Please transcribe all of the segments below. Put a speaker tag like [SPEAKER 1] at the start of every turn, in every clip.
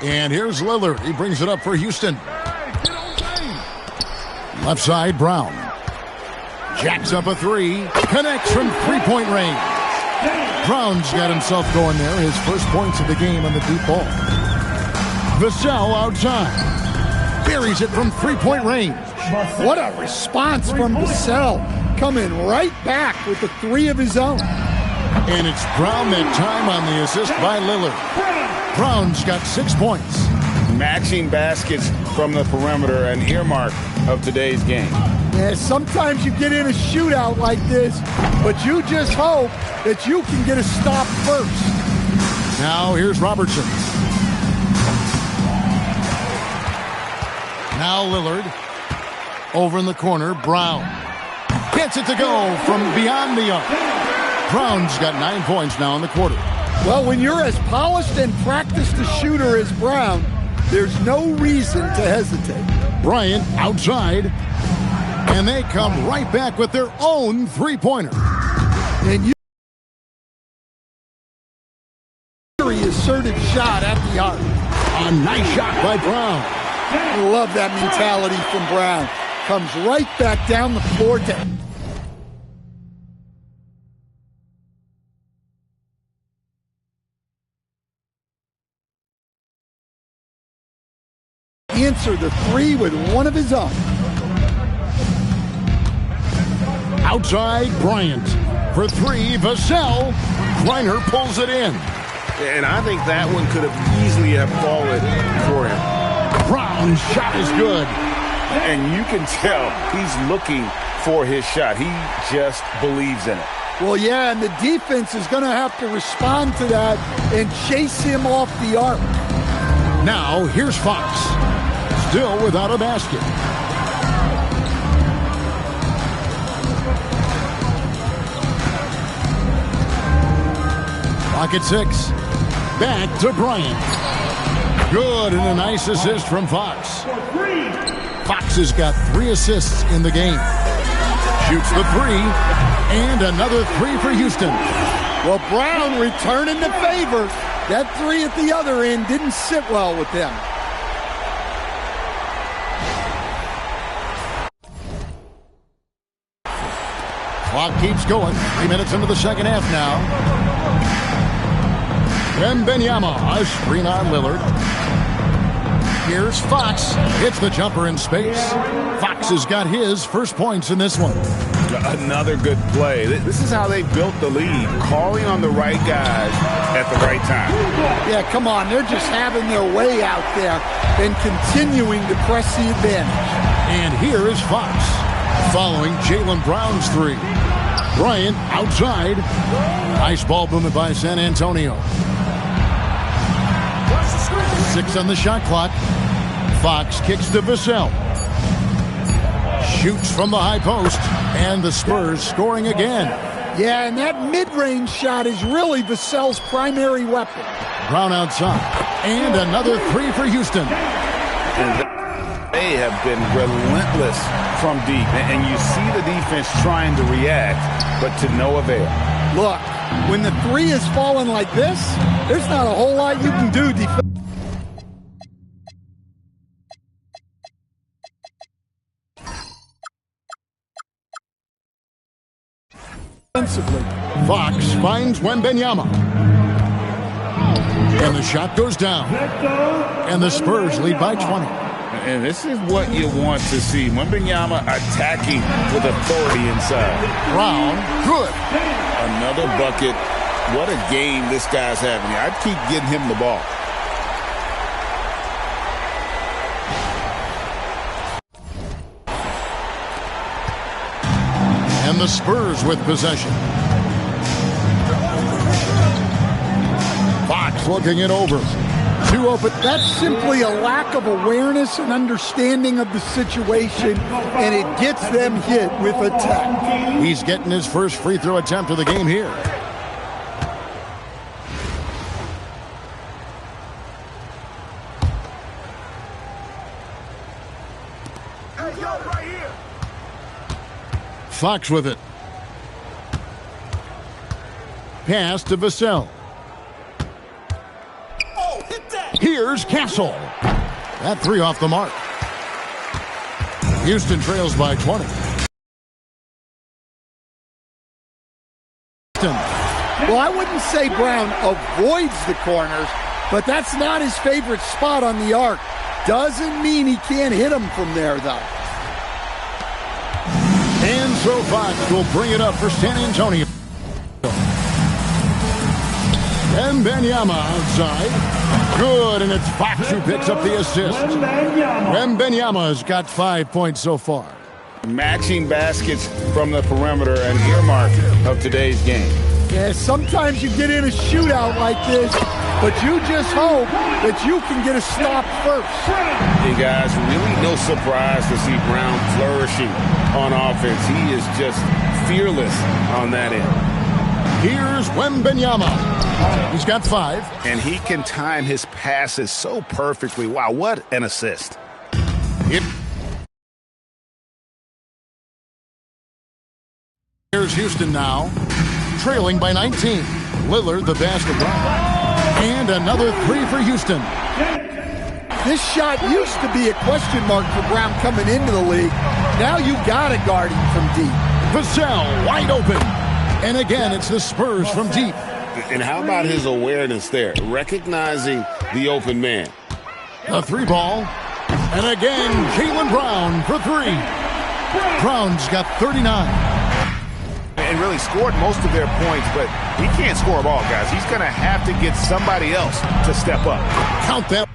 [SPEAKER 1] And here's Lillard. He brings it up for Houston. Left side, Brown. Jacks up a three. Connects from three-point range. Brown's got himself going there. His first points of the game on the deep ball. Vassell outside. Buries it from three-point range.
[SPEAKER 2] What a response from Vassell. Coming right back with the three of his own.
[SPEAKER 1] And it's Brown that time on the assist by Lillard. Brown's got 6 points.
[SPEAKER 3] Matching baskets from the perimeter, an earmark of today's game.
[SPEAKER 2] Yeah, sometimes you get in a shootout like this, but you just hope that you can get a stop first.
[SPEAKER 1] Now here's Robertson. Now Lillard. Over in the corner, Brown. Gets it to go from beyond the arc. Brown's got 9 points now in the quarter.
[SPEAKER 2] Well, when you're as polished and practiced a shooter as Brown, there's no reason to hesitate.
[SPEAKER 1] Bryant outside. And they come right back with their own three-pointer.
[SPEAKER 2] And he asserted shot at the arc.
[SPEAKER 1] A nice shot by Brown.
[SPEAKER 2] I love that mentality from Brown. Comes right back down the floor to answer the three with one of his own.
[SPEAKER 1] Outside, Bryant. For three, Vassell. Griner pulls it in.
[SPEAKER 3] And I think that one could have easily have fallen for him.
[SPEAKER 1] Brown's shot is good.
[SPEAKER 3] And you can tell he's looking for his shot. He just believes in it.
[SPEAKER 2] Well, yeah, and the defense is going to have to respond to that and chase him off the arc.
[SPEAKER 1] Now, here's Fox. Still without a basket. Clock at 6. Back to Bryant. Good, and a nice assist from Fox. Fox has got 3 assists in the game. Shoots the three, and another three for Houston.
[SPEAKER 2] Well, Brown returning the favor. That three at the other end didn't sit well with them.
[SPEAKER 1] Clock keeps going. 3 minutes into the second half now. Wembanyama, a screen on Lillard. Here's Fox. Hits the jumper in space. Fox has got his first points in this one.
[SPEAKER 3] Another good play. This is how they built the lead. Calling on the right guys at the right time.
[SPEAKER 2] Yeah, come on. They're just having their way out there and continuing to press the advantage.
[SPEAKER 1] And here is Fox following Jaylen Brown's three. Bryant outside. Nice ball movement by San Antonio. 6 on the shot clock. Fox kicks to Vassell. Shoots from the high post. And the Spurs scoring again.
[SPEAKER 2] Yeah, and that mid-range shot is really Vassell's primary weapon.
[SPEAKER 1] Brown outside. And another three for Houston.
[SPEAKER 3] And they have been relentless from deep. And you see the defense trying to react, but to no avail.
[SPEAKER 2] Look, when the three is falling like this, there's not a whole lot you can do defensively.
[SPEAKER 1] Fox finds Wembanyama. And the shot goes down. And the Spurs lead by 20.
[SPEAKER 3] And this is what you want to see. Wembanyama attacking with authority inside.
[SPEAKER 1] Brown, good.
[SPEAKER 3] Another bucket. What a game this guy's having here. I'd keep getting him the ball.
[SPEAKER 1] And the Spurs with possession. Fox looking it over.
[SPEAKER 2] Two open. That's simply a lack of awareness and understanding of the situation, and it gets them hit with attack.
[SPEAKER 1] He's getting his first free throw attempt of the game here. Fox with it. Pass to Vassell. Here's Castle. That three off the mark. Houston trails by 20.
[SPEAKER 2] Well, I wouldn't say Brown avoids the corners, but that's not his favorite spot on the arc. Doesn't mean he can't hit them from there, though.
[SPEAKER 1] And so Fox will bring it up for San Antonio. Wembanyama outside. Good, and it's Fox who picks up the assist. Wembanyama's got 5 points so far.
[SPEAKER 3] Matching baskets from the perimeter, an earmark of today's game.
[SPEAKER 2] Yeah, sometimes you get in a shootout like this, but you just hope that you can get a stop first.
[SPEAKER 3] Hey guys, really no surprise to see Brown flourishing on offense. He is just fearless on that end.
[SPEAKER 1] Here's Wembanyama. He's got 5.
[SPEAKER 3] And he can time his passes so perfectly. Wow, what an assist.
[SPEAKER 1] Here's Houston now, trailing by 19. Lillard, the basket. And another three for Houston.
[SPEAKER 2] This shot used to be a question mark for Brown coming into the league. Now you got to guard him from deep.
[SPEAKER 1] Vassell wide open. And again, it's the Spurs from deep.
[SPEAKER 3] And how about his awareness there, recognizing the open man.
[SPEAKER 1] A three ball. And again, Jaylen Brown for 3. Brown's got 39.
[SPEAKER 3] And really scored most of their points, but he can't score them all, guys. He's going to have to get somebody else to step up.
[SPEAKER 1] Count that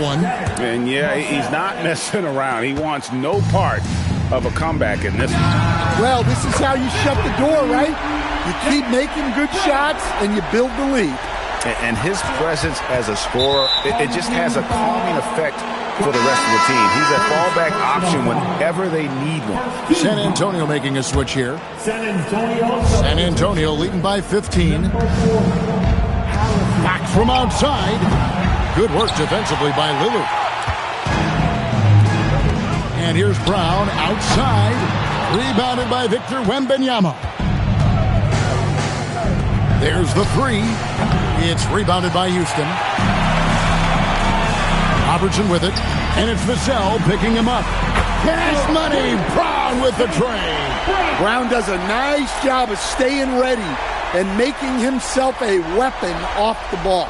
[SPEAKER 1] one.
[SPEAKER 3] And yeah, he's not messing around. He wants no part of a comeback in this one.
[SPEAKER 2] Well, this is how you shut the door, right? You keep making good shots and you build the lead.
[SPEAKER 3] And his presence as a scorer, it just has a calming effect for the rest of the team. He's a fallback option whenever they need one.
[SPEAKER 1] San Antonio making a switch here. San Antonio leading by 15. Back from outside. Good work defensively by Lillard. And here's Brown outside. Rebounded by Victor Wembanyama. There's the three. It's rebounded by Houston. Robertson with it, and it's Vassell picking him up. Pass money, Brown with the tray.
[SPEAKER 2] Brown does a nice job of staying ready and making himself a weapon off the ball.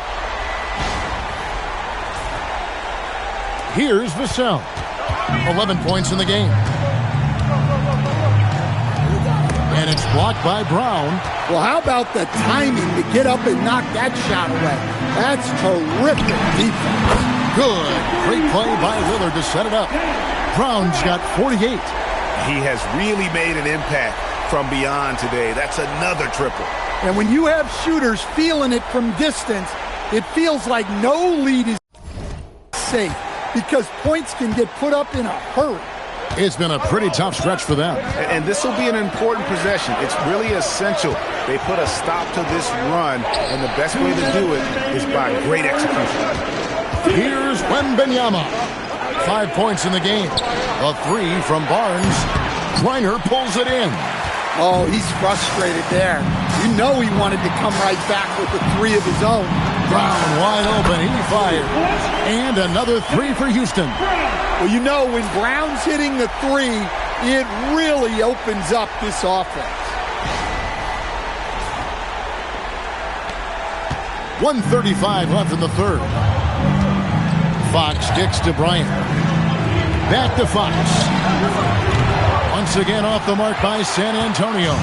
[SPEAKER 1] Here's Vassell. 11 points in the game. And it's blocked by Brown.
[SPEAKER 2] Well, how about the timing to get up and knock that shot away? That's terrific defense.
[SPEAKER 1] Good. Great play by Lillard to set it up. Brown's got 48.
[SPEAKER 3] He has really made an impact from beyond today. That's another triple.
[SPEAKER 2] And when you have shooters feeling it from distance, it feels like no lead is safe because points can get put up in a hurry.
[SPEAKER 1] It's been a pretty tough stretch for them.
[SPEAKER 3] And this will be an important possession. It's really essential. They put a stop to this run, and the best way to do it is by great execution.
[SPEAKER 1] Here's Wembanyama. 5 points in the game. A three from Barnes. Reiner pulls it in.
[SPEAKER 2] Oh, he's frustrated there. You know he wanted to come right back with a three of his own.
[SPEAKER 1] Brown wide open. He fires. And another three for Houston.
[SPEAKER 2] Well, you know, when Brown's hitting the three, it really opens up this offense.
[SPEAKER 1] 1:35 left in the third. Fox kicks to Bryant. Back to Fox. Once again off the mark by San Antonio.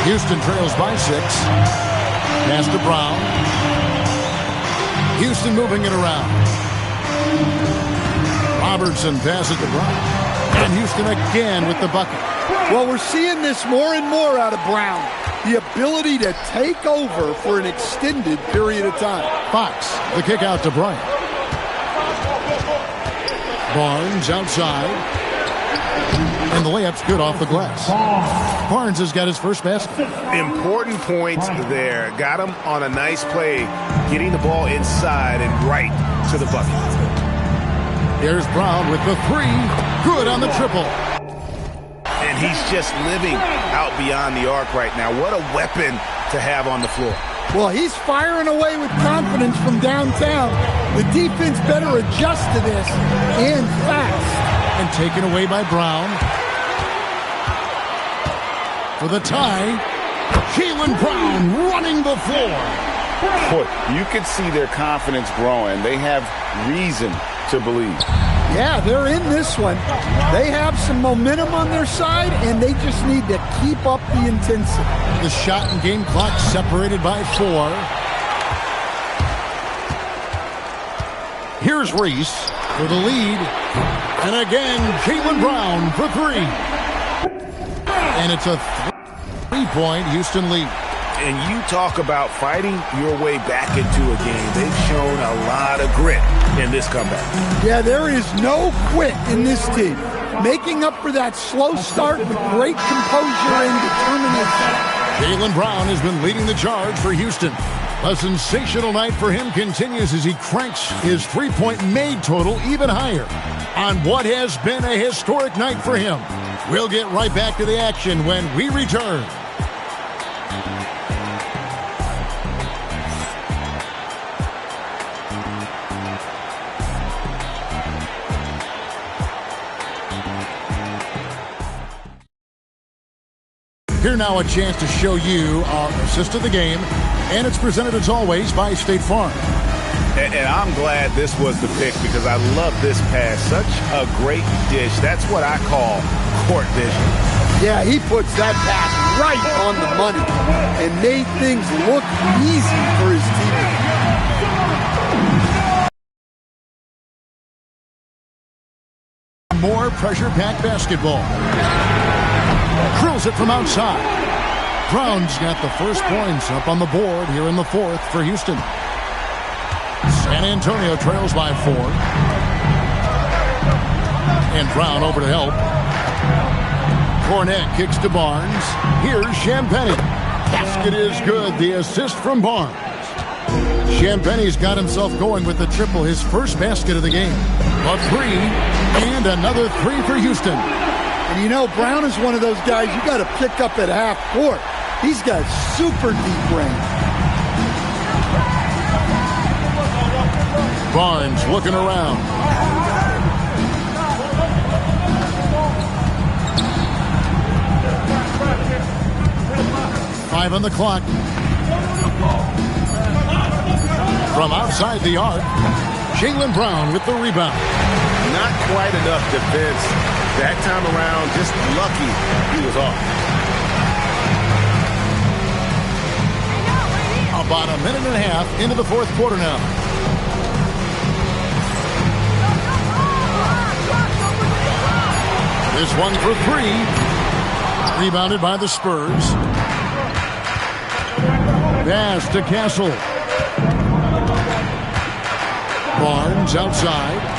[SPEAKER 1] Houston trails by 6. Pass to Brown. Houston moving it around. Robertson passes to Brown. And Houston again with the bucket.
[SPEAKER 2] Well, we're seeing this more and more out of Brown. The ability to take over for an extended period of time.
[SPEAKER 1] Fox, the kick out to Bryant. Barnes outside. And the layup's good off the glass. Barnes has got his first basket.
[SPEAKER 3] Important points there. Got him on a nice play, getting the ball inside and right to the bucket.
[SPEAKER 1] Here's Brown with the three. Good on the triple.
[SPEAKER 3] And he's just living out beyond the arc right now. What a weapon to have on the floor.
[SPEAKER 2] Well, he's firing away with confidence from downtown. The defense better adjust to this, and fast.
[SPEAKER 1] And taken away by Brown. For the tie, Jaylen Brown running the floor.
[SPEAKER 3] Boy, you can see their confidence growing. They have reason to believe.
[SPEAKER 2] Yeah, they're in this one. They have some momentum on their side, and they just need to keep up the intensity.
[SPEAKER 1] The shot and game clock separated by 4. Here's Reese for the lead. And again, Jaylen Brown for 3. And it's a 3-point Houston lead.
[SPEAKER 3] And you talk about fighting your way back into a game. They've shown a lot of grit in this comeback.
[SPEAKER 2] Yeah, there is no quit in this team. Making up for that slow start with great composure and determination.
[SPEAKER 1] Jaylen Brown has been leading the charge for Houston. A sensational night for him continues as he cranks his three-point made total even higher on what has been a historic night for him. We'll get right back to the action when we return. Here now a chance to show you our assist of the game, and it's presented as always by State Farm.
[SPEAKER 3] And I'm glad this was the pick because I love this pass. Such a great dish. That's what I call court vision.
[SPEAKER 2] Yeah, he puts that pass right on the money and made things look easy for his teammates.
[SPEAKER 1] More pressure-packed basketball. Drills it from outside. Brown's got the first points up on the board here in the 4th for Houston. San Antonio trails by 4. And Brown over to help. Cornette kicks to Barnes. Here's Champagnie. Basket is good. The assist from Barnes. Champagnie's got himself going with the triple, his first basket of the game. A 3 and another 3 for Houston.
[SPEAKER 2] And you know, Brown is one of those guys you got to pick up at half court. He's got super deep range.
[SPEAKER 1] Barnes looking around. Five on the clock. From outside the arc, Jaylen Brown with the rebound.
[SPEAKER 3] Not quite enough defense. That time around, just lucky he was off.
[SPEAKER 1] About a minute and a half into the 4th quarter now. This one for 3. Rebounded by the Spurs. Pass to Castle. Barnes outside.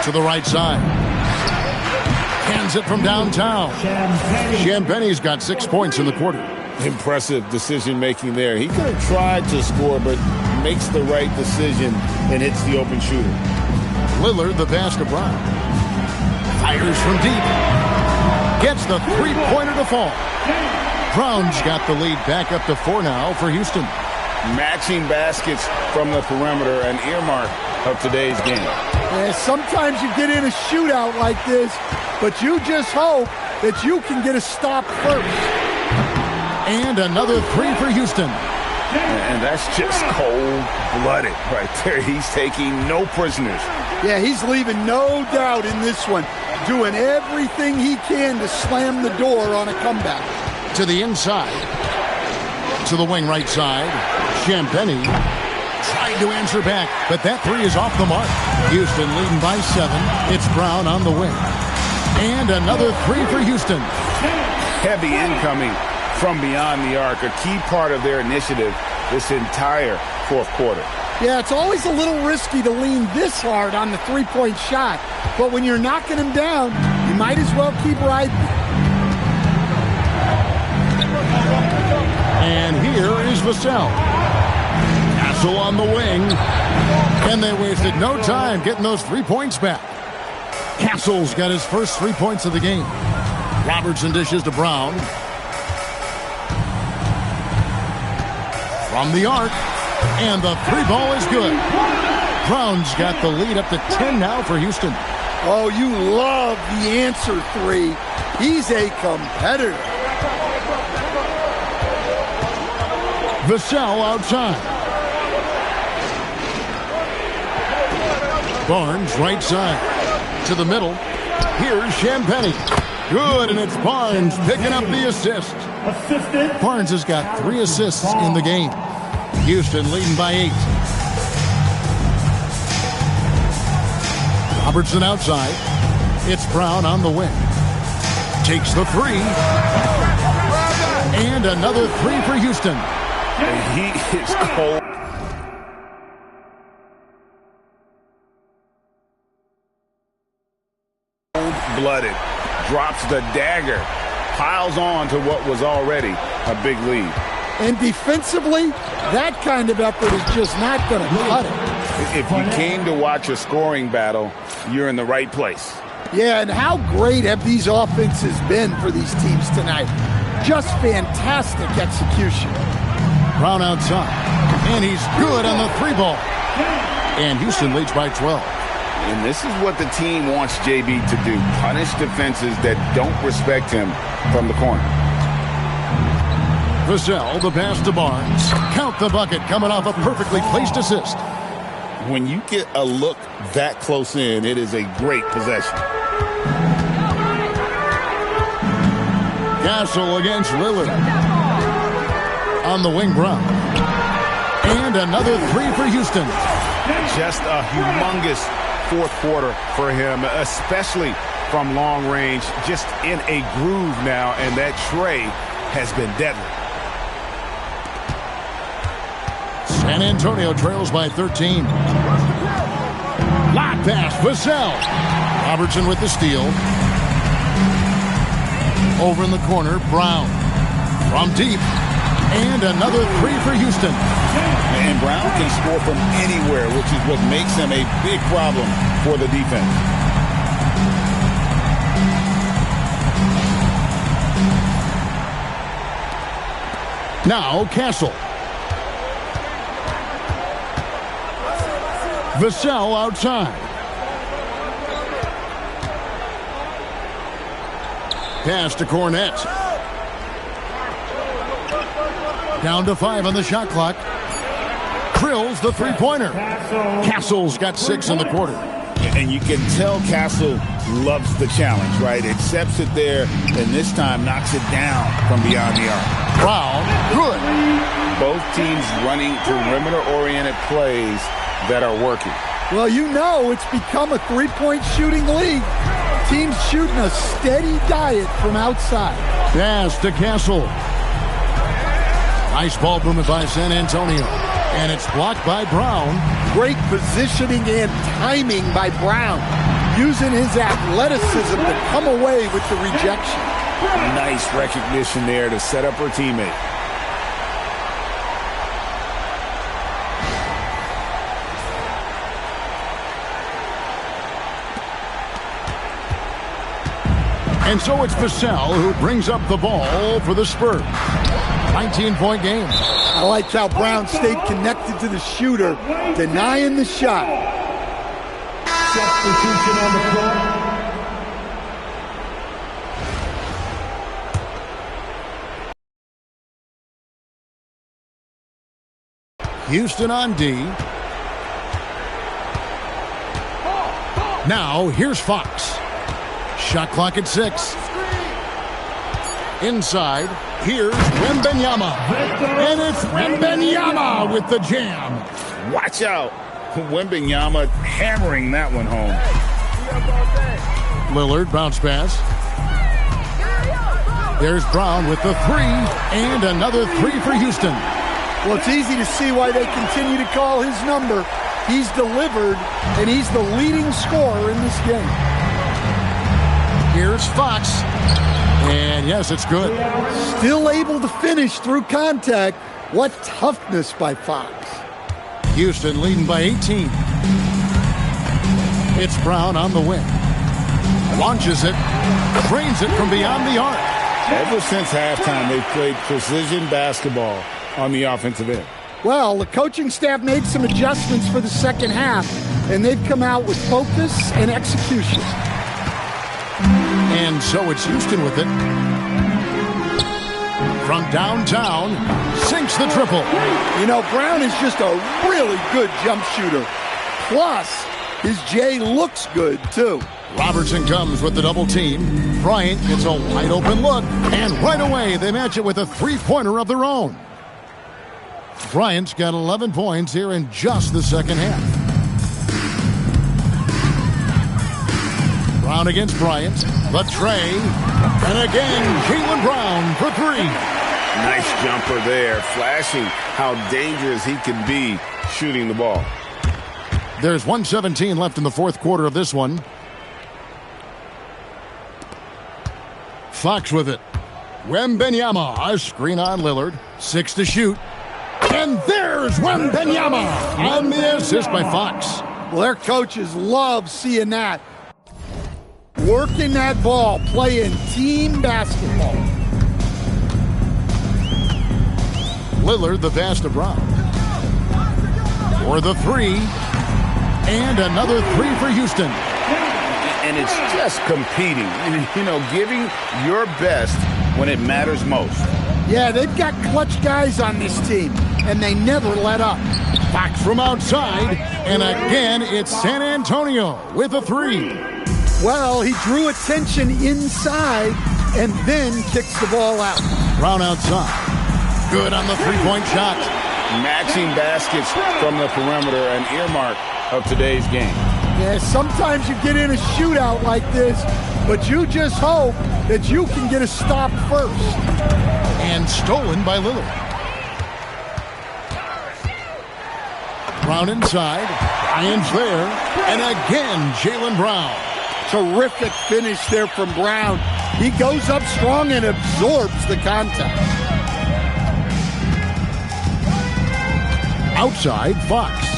[SPEAKER 1] To the right side. Hands it from downtown. Champagnie's got 6 points in the quarter.
[SPEAKER 3] Impressive decision-making there. He could have tried to score, but makes the right decision and hits the open shooter.
[SPEAKER 1] Lillard, the pass to Brown. Fires from deep. Gets the three-pointer to fall. Brown's got the lead back up to 4 now for Houston.
[SPEAKER 3] Matching baskets from the perimeter, an earmark of today's game.
[SPEAKER 2] Yeah, sometimes you get in a shootout like this, but you just hope that you can get a stop first.
[SPEAKER 1] And another 3 for Houston.
[SPEAKER 3] And that's just cold-blooded right there. He's taking no prisoners.
[SPEAKER 2] Yeah, he's leaving no doubt in this one. Doing everything he can to slam the door on a comeback.
[SPEAKER 1] To the inside. To the wing right side. Champagnie tried to answer back, but that 3 is off the mark. Houston leading by 7. It's Brown on the wing. And another 3 for Houston.
[SPEAKER 3] Heavy incoming from beyond the arc, a key part of their initiative this entire 4th quarter.
[SPEAKER 2] Yeah, it's always a little risky to lean this hard on the three-point shot, but when you're knocking him down, you might as well keep riding.
[SPEAKER 1] And here is Vassell. Pass Castle on the wing. And they wasted no time getting those 3 points back. Castle's got his first 3 points of the game. Robertson dishes to Brown. From the arc. And the 3 ball is good. Brown's got the lead up to 10 now for Houston.
[SPEAKER 2] Oh, you love the answer 3. He's a competitor.
[SPEAKER 1] Vassell outside. Barnes right side. To the middle. Here's Champagnie. Good, and it's Barnes picking up the assist. Barnes has got 3 assists in the game. Houston leading by 8. Robertson outside. It's Brown on the wing. Takes the 3. And another 3 for Houston.
[SPEAKER 3] And he is cold. Cold-blooded. Drops the dagger. Piles on to what was already a big lead.
[SPEAKER 2] And defensively, that kind of effort is just not going to cut it.
[SPEAKER 3] If you came to watch a scoring battle, you're in the right place.
[SPEAKER 2] Yeah, and how great have these offenses been for these teams tonight? Just fantastic execution.
[SPEAKER 1] Brown outside. And he's good on the 3 ball. And Houston leads by 12.
[SPEAKER 3] And this is what the team wants JB to do. Punish defenses that don't respect him from the corner.
[SPEAKER 1] Vassell, the pass to Barnes. Count the bucket coming off a perfectly placed assist.
[SPEAKER 3] When you get a look that close in, it is a great possession.
[SPEAKER 1] Castle against Lillard. On the wing, Brown. And another 3 for Houston.
[SPEAKER 3] Just a humongous fourth quarter for him, especially from long range. Just in a groove now, and that tray has been deadly.
[SPEAKER 1] San Antonio trails by 13. Lock pass, Vassell. Robertson with the steal. Over in the corner, Brown. From deep. And another 3 for Houston.
[SPEAKER 3] And Brown can score from anywhere, which is what makes him a big problem for the defense.
[SPEAKER 1] Now, Castle. Vassell outside. Pass to Cornette. Down to 5 on the shot clock. Krills the 3-pointer. Castle's got 6 in the quarter.
[SPEAKER 3] And you can tell Castle loves the challenge, right? Accepts it there, and this time knocks it down from beyond the arc.
[SPEAKER 1] Brown, good.
[SPEAKER 3] Both teams running perimeter-oriented plays that are working.
[SPEAKER 2] Well, you know it's become a 3-point shooting league. Teams shooting a steady diet from outside.
[SPEAKER 1] Pass to Castle. Nice ball movement by San Antonio. And it's blocked by Brown.
[SPEAKER 2] Great positioning and timing by Brown. Using his athleticism to come away with the rejection.
[SPEAKER 3] Nice recognition there to set up her teammate.
[SPEAKER 1] And so it's Vassell who brings up the ball for the Spurs. 19-point game.
[SPEAKER 2] I like how Brown stayed connected to the shooter, denying the shot.
[SPEAKER 4] Substitution on the floor.
[SPEAKER 1] Houston on D. Now, here's Fox. Shot clock at 6. Inside, here's Wembanyama. And it's Wembanyama with the jam.
[SPEAKER 3] Watch out. Wembanyama hammering that one home.
[SPEAKER 1] Lillard, bounce pass. There's Brown with the 3. And another 3 for Houston.
[SPEAKER 2] Well, it's easy to see why they continue to call his number. He's delivered, and he's the leading scorer in this game.
[SPEAKER 1] Here's Fox. And yes, it's good.
[SPEAKER 2] Still able to finish through contact. What toughness by Fox.
[SPEAKER 1] Houston leading by 18. It's Brown on the wing. Launches it. Trains it from beyond the arc.
[SPEAKER 3] Ever since halftime, they've played precision basketball on the offensive end.
[SPEAKER 2] Well, the coaching staff made some adjustments for the second half, and they've come out with focus and execution.
[SPEAKER 1] And so it's Houston with it. From downtown, sinks the triple.
[SPEAKER 2] You know, Brown is just a really good jump shooter. Plus, his J looks good, too.
[SPEAKER 1] Robertson comes with the double team. Bryant gets a wide open look, and right away they match it with a three-pointer of their own. Bryant's got 11 points here in just the second half. Brown against Bryant. The tray. And again, Jaylen Brown for three.
[SPEAKER 3] Nice jumper there, flashing how dangerous he can be shooting the ball.
[SPEAKER 1] There's 1:17 left in the fourth quarter of this one. Fox with it. Wembanyama, a screen on Lillard. 6 to shoot. And there's Wembanyama on the assist by Fox.
[SPEAKER 2] Well, their coaches love seeing that. Working that ball, playing team basketball.
[SPEAKER 1] Lillard, the pass to Brown. For the three. And another three for Houston.
[SPEAKER 3] And it's just competing, you know, giving your best when it matters most.
[SPEAKER 2] Yeah, they've got clutch guys on this team, and they never let up.
[SPEAKER 1] Fox from outside, and again, it's San Antonio with a three.
[SPEAKER 2] Well, he drew attention inside and then kicks the ball out.
[SPEAKER 1] Brown outside. Good on the three-point shot.
[SPEAKER 3] Matching baskets from the perimeter, an earmark of today's game.
[SPEAKER 2] Yeah, sometimes you get in a shootout like this, but you just hope that you can get a stop first.
[SPEAKER 1] And stolen by Lillard. Brown inside. Bryant's there. And again, Jaylen Brown.
[SPEAKER 2] Terrific finish there from Brown. He goes up strong and absorbs the contact.
[SPEAKER 1] Outside, Fox.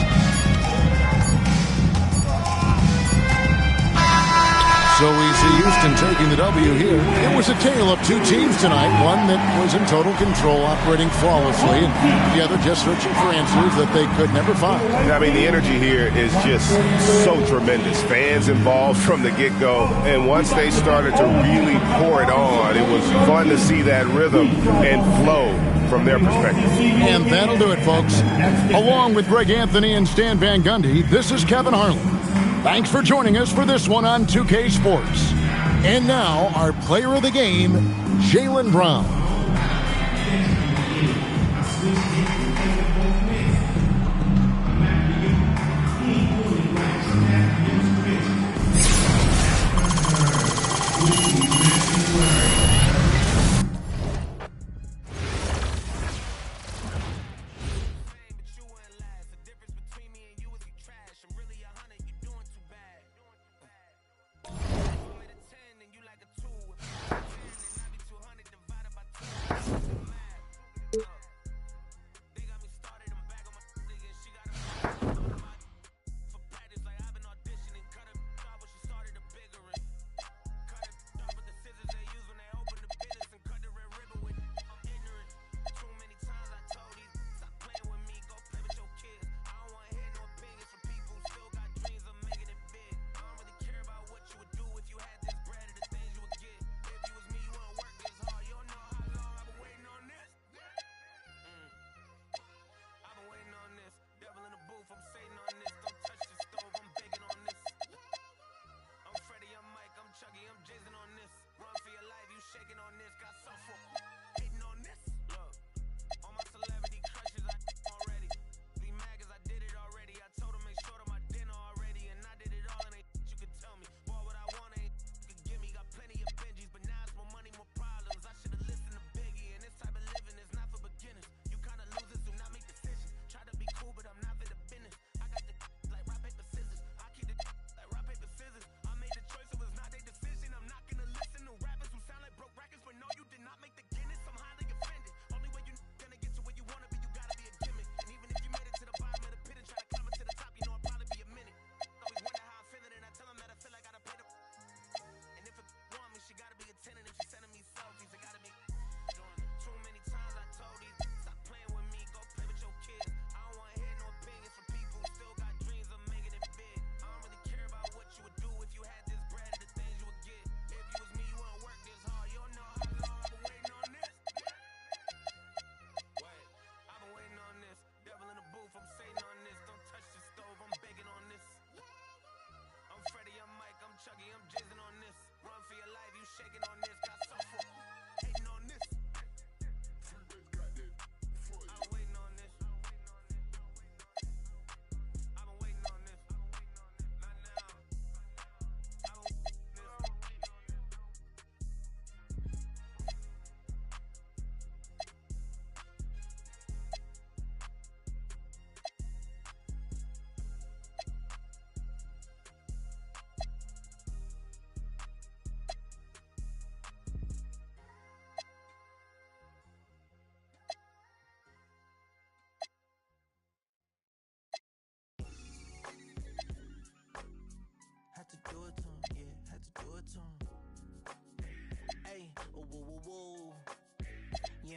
[SPEAKER 1] So we see Houston taking the W here. It was a tale of two teams tonight. One that was in total control, operating flawlessly, and the other just searching for answers that they could never find.
[SPEAKER 3] I mean, the energy here is just so tremendous. Fans involved from the get-go, and once they started to really pour it on, it was fun to see that rhythm and flow from their perspective.
[SPEAKER 1] And that'll do it, folks. Along with Greg Anthony and Stan Van Gundy, this is Kevin Harlan. Thanks for joining us for this one on 2K Sports. And now, our player of the game, Jaylen Brown.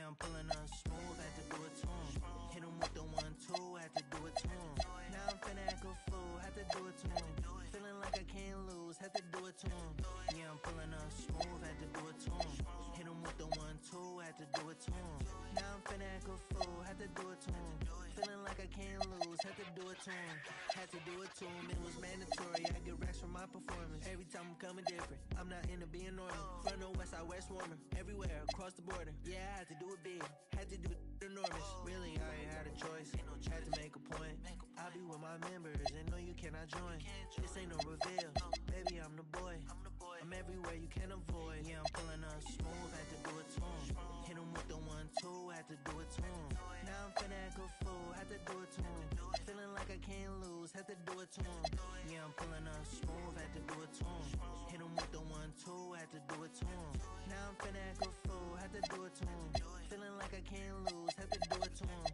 [SPEAKER 4] Yeah, I'm pulling up smooth, had to do it to him. Hit him with the 1-2, had to do it to him. Now I'm finna act a fool, had to do it to him. Feeling like I can't lose, had to do it to him. Yeah, I'm pulling up smooth, had to do it to him. Hit him with the 1-2, had to do it to him. Now I'm finna act a fool, had to do it to him. Feeling like I can't lose, had to do it to him. Had to do it to him, it was mandatory. I get racks from my performance. Every time I'm coming different, I'm not into being normal. Front or west side, west warmer. Everywhere, across the border. Yeah, I had to do it big, had to do it enormous. Really, I ain't had a choice, had to make a point. I'll be with my members, and no, you cannot join. This ain't no reveal, baby, I'm the boy. I'm everywhere you can avoid. Yeah, I'm pulling up smooth, had to do it to him. Hit him with the 1-2, had to do it to him. Now I'm finna act a fool, had to do it to him. Feeling like I can't lose, had to do it to him. Yeah, I'm pulling up smooth, had to do it to him. Hit him with the 1-2, had to do it to him. Now I'm finna act a fool, had to do it to him. Feeling like I can't lose, had to do it to him.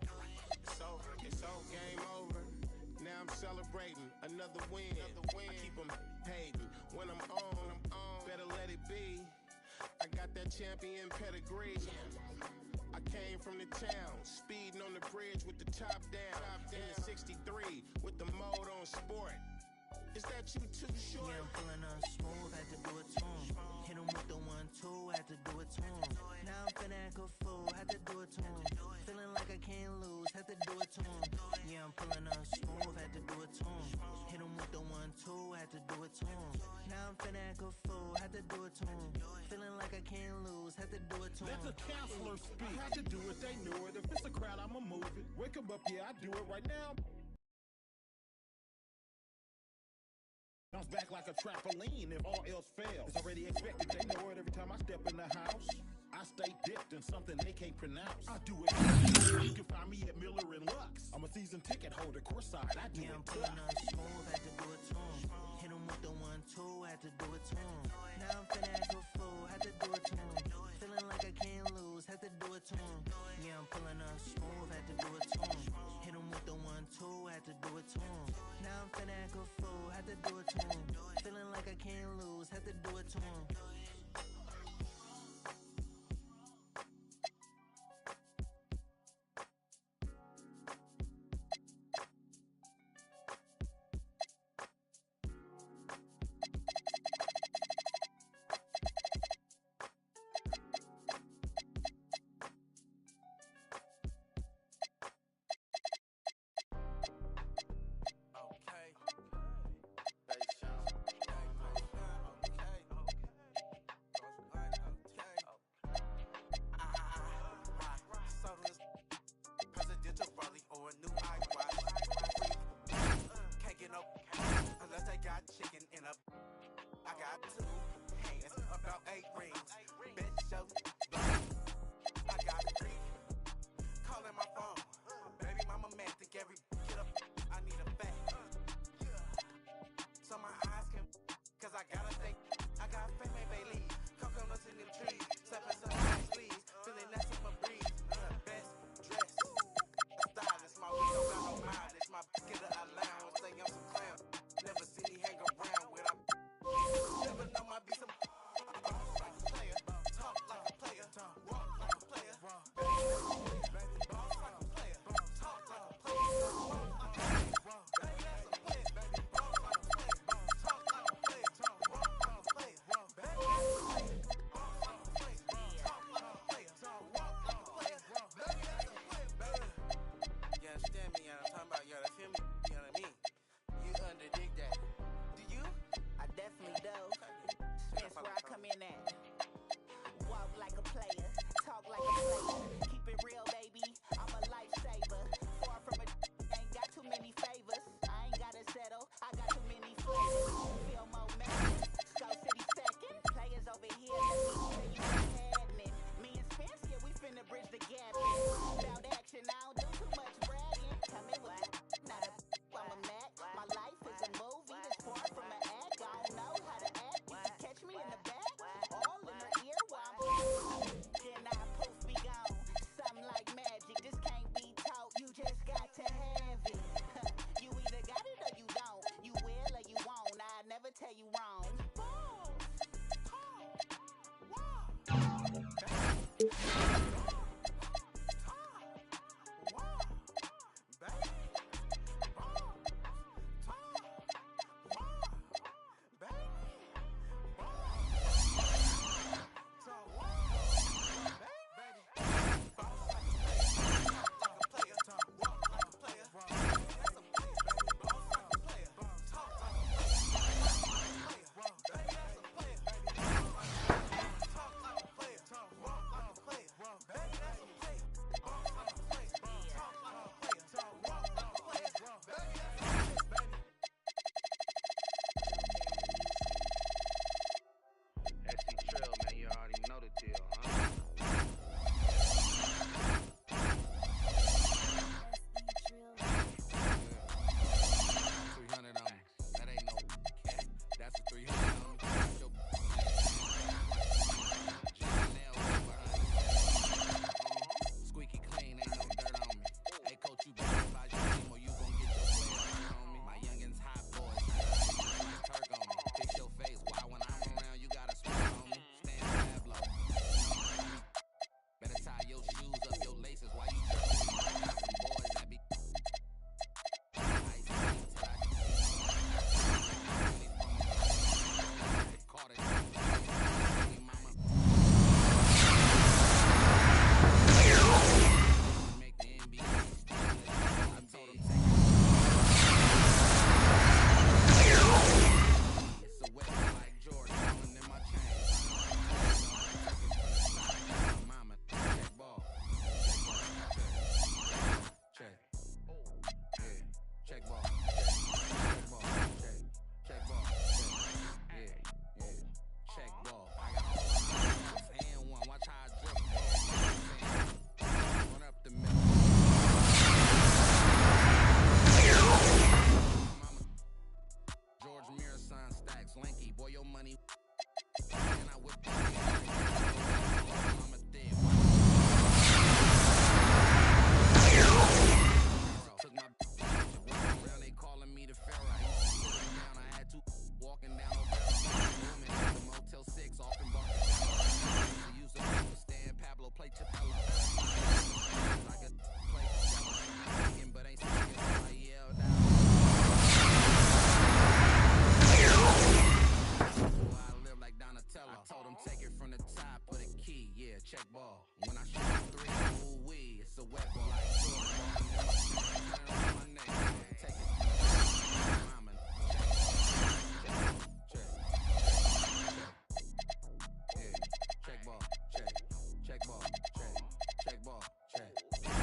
[SPEAKER 3] It's all game over. Now I'm celebrating another win. I keep them hating. When I'm on, better let it be. I got that champion pedigree. I came from the town, speeding on the bridge with the top down. In the 63 with the mode on sport. Is that you too short?
[SPEAKER 4] Yeah, I'm pulling up smooth, had to do it to him. Hit him with the 1-2, had to do it to him. Now I'm finna act a fool, had to do it to him. Feeling like I can't lose, had to do it to him. Yeah, I'm pulling up smooth, had to do it to him. Hit him with the 1-2, had to do it to him. Now I'm finna act a fool, had to do it to him. Feeling like I can't lose, had to do it to him.
[SPEAKER 5] Let the counselor speak. I had to do it, they knew it. If it's a crowd, I'ma move it. Wake 'em up, yeah, I do it right now. Bounce back like a trampoline if all else fails. It's already expected, they know it every time I step in the house. I stay dipped in something they can't pronounce. I do it. You can find me at Miller and Lux. I'm a season ticket holder, courtside. I do
[SPEAKER 4] Yeah, I'm
[SPEAKER 5] it
[SPEAKER 4] pulling
[SPEAKER 5] tough.
[SPEAKER 4] up smooth, had to do it to him. Hit him with the 1-2, had to do it to him. Now I'm finna act a fool, had to do it to him. Feeling like I can't lose, had to do it to him. Yeah, I'm pulling up smooth, had to do it to him. Hit him with the 1-2, had to do it to him. Now I'm finna act a fool, had to do it to him. Feeling like I can't lose, had to do it to him.
[SPEAKER 6] slinky. Boy, your money. And I whip I'm a thief. Took my around, they calling me the Pharaoh. I used to sit down, I had to walking down the Motel 6 off in Barcelona. Use a stand, Pablo play Chapella. I could play Chapella, but ain't singing, so I yelled out. I live like Donatello. I told him take it from the top, put a key, yeah, check ball. When I shoot three, ooh wee, it's a wet ball. Like my neck, take it from the top. Mama, check, yeah, check ball, check ball, check ball, check, yeah.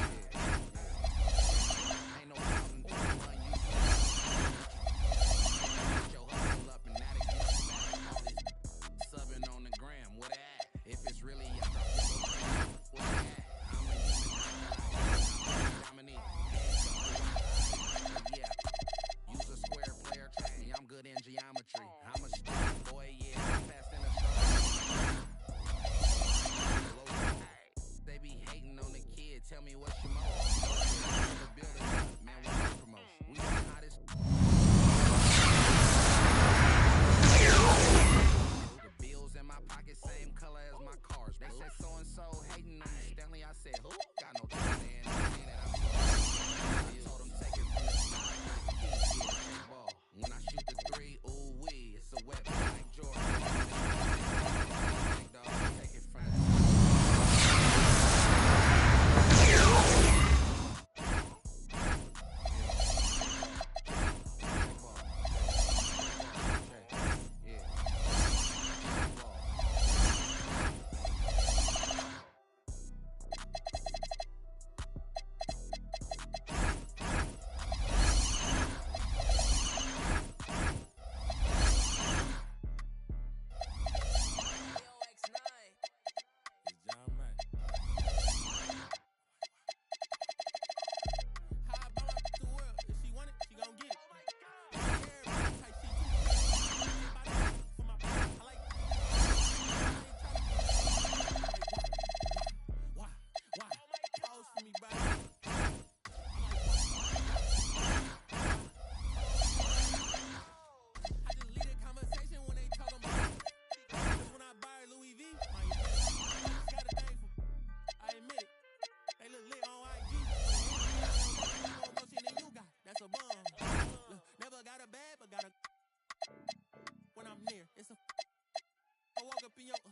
[SPEAKER 6] Ain't no problem doing one you your hustle up and now they get back. All this subbing on the gram, what at? If it's really your drop your location, what at? I'm a human, Dominique. Yeah, use a square player, trust me, I'm good in geometry. I'm a strong boy, yeah, I'm fast in the They be hating on the kid, tell me what's your motive. The building, man, we don't promote. We the hottest. The bills in my pocket, same color as my cars. They said so and so hating on me. Stanley, I said, who? Got no time to end. I told them take it from the top, key, yeah, check ball. When I shoot the three, ooh wee, it's a wet ball like Jordan. Dog, take it from the top.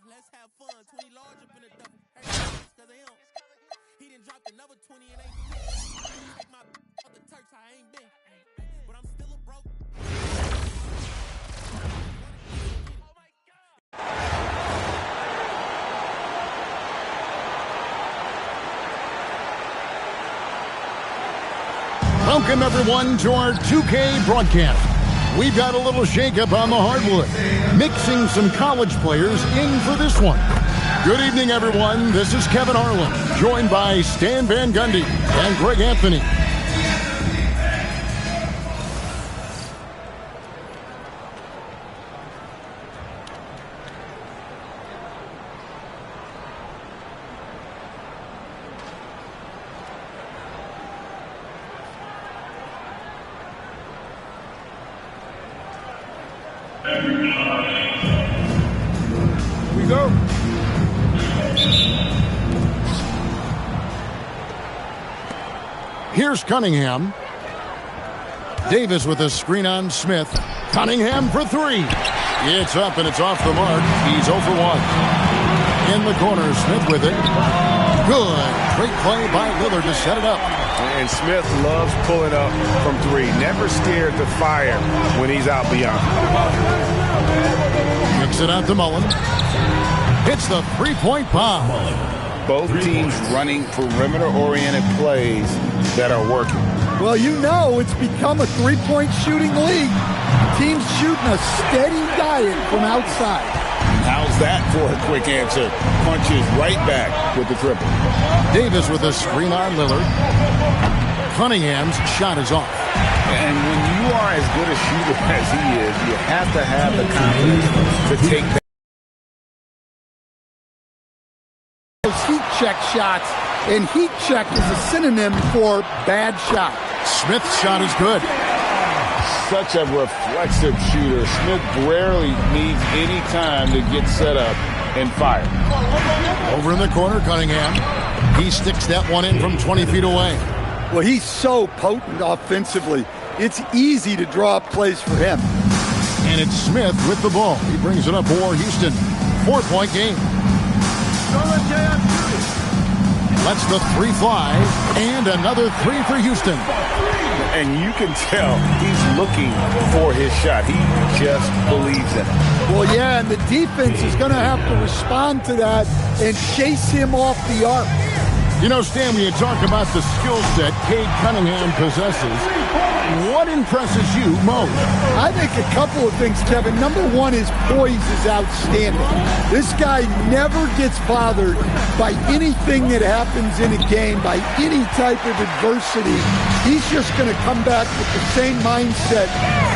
[SPEAKER 6] Let's have fun. 20 large up in the double. Hey, cause of him. He done dropped another 20 and ain't take my off the Turks. I ain't been. But I'm still a broke.
[SPEAKER 1] Welcome, everyone, to our 2K broadcast. We've got a little shakeup on the hardwood, mixing some college players in for this one. Good evening, everyone. This is Kevin Harlan, joined by Stan Van Gundy and Greg Anthony.
[SPEAKER 2] We go.
[SPEAKER 1] Here's Cunningham. Davis with a screen on Smith. Cunningham for three. It's up and it's off the mark. He's 0 for 1. In the corner, Smith with it. Good. Great play by Lillard to set it up.
[SPEAKER 3] And Smith loves pulling up from three. Never scared to fire when he's out beyond.
[SPEAKER 1] Kicks it out to Mullen. Hits the three-point bomb.
[SPEAKER 3] Both teams running perimeter-oriented plays that are working.
[SPEAKER 2] Well, you know it's become a three-point shooting league. Teams shooting a steady diet from outside.
[SPEAKER 3] How's that for a quick answer? Punches right back with the triple.
[SPEAKER 1] Davis with a screen on Lillard. Cunningham's shot is off.
[SPEAKER 7] And when you are as good a shooter as he is, you have to have the confidence to take that.
[SPEAKER 2] Those heat check shots, and heat check is a synonym for bad shot.
[SPEAKER 1] Smith's shot is good.
[SPEAKER 7] Such a reflexive shooter. Smith rarely needs any time to get set up and fire.
[SPEAKER 1] Over in the corner, Cunningham. He sticks that one in from 20 feet away.
[SPEAKER 2] Well, he's so potent offensively. It's easy to draw up plays for him.
[SPEAKER 1] And it's Smith with the ball. He brings it up for Houston. 4-point game. Lets the three fly. And another three for Houston.
[SPEAKER 7] And you can tell he's looking for his shot. He just believes in it.
[SPEAKER 2] Well, yeah, and the defense is going to have to respond to that and chase him off the arc.
[SPEAKER 1] You know, Stan, when you talk about the skill set Cade Cunningham possesses, what impresses you most?
[SPEAKER 2] I think a couple of things, Kevin. Number one, his poise is outstanding. This guy never gets bothered by anything that happens in a game, by any type of adversity. He's just going to come back with the same mindset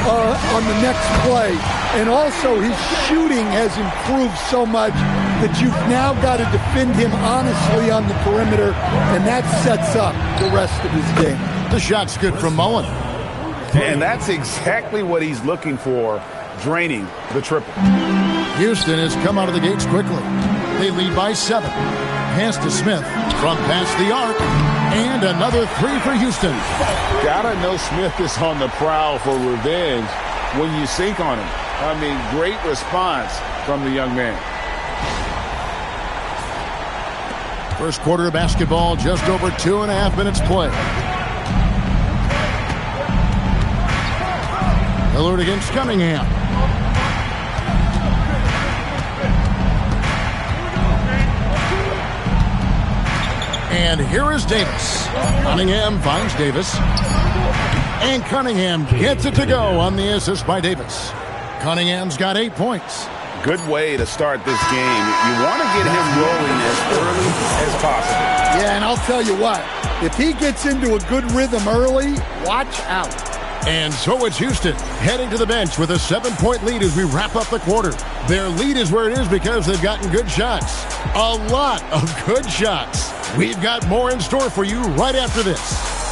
[SPEAKER 2] on the next play. And also, his shooting has improved so much that you've now got to defend him honestly on the perimeter, and that sets up the rest of his game.
[SPEAKER 1] The shot's good from Mullen.
[SPEAKER 7] And that's exactly what he's looking for, draining the triple.
[SPEAKER 1] Houston has come out of the gates quickly. They lead by 7. Pass to Smith from past the arc. And another three for Houston.
[SPEAKER 7] Gotta know Smith is on the prowl for revenge when you sink on him. I mean, great response from the young man.
[SPEAKER 1] First quarter of basketball, just over 2.5 minutes play. Lillard against Cunningham. And here is Davis. Cunningham finds Davis. And Cunningham gets it to go on the assist by Davis. Cunningham's got 8 points.
[SPEAKER 7] Good way to start this game. You want to get him rolling as early as possible.
[SPEAKER 2] Yeah, and I'll tell you what, if he gets into a good rhythm early, watch out.
[SPEAKER 1] And so it's Houston heading to the bench with a 7-point lead as we wrap up the quarter. Their lead is where it is because they've gotten good shots. A lot of good shots. We've got more in store for you right after this.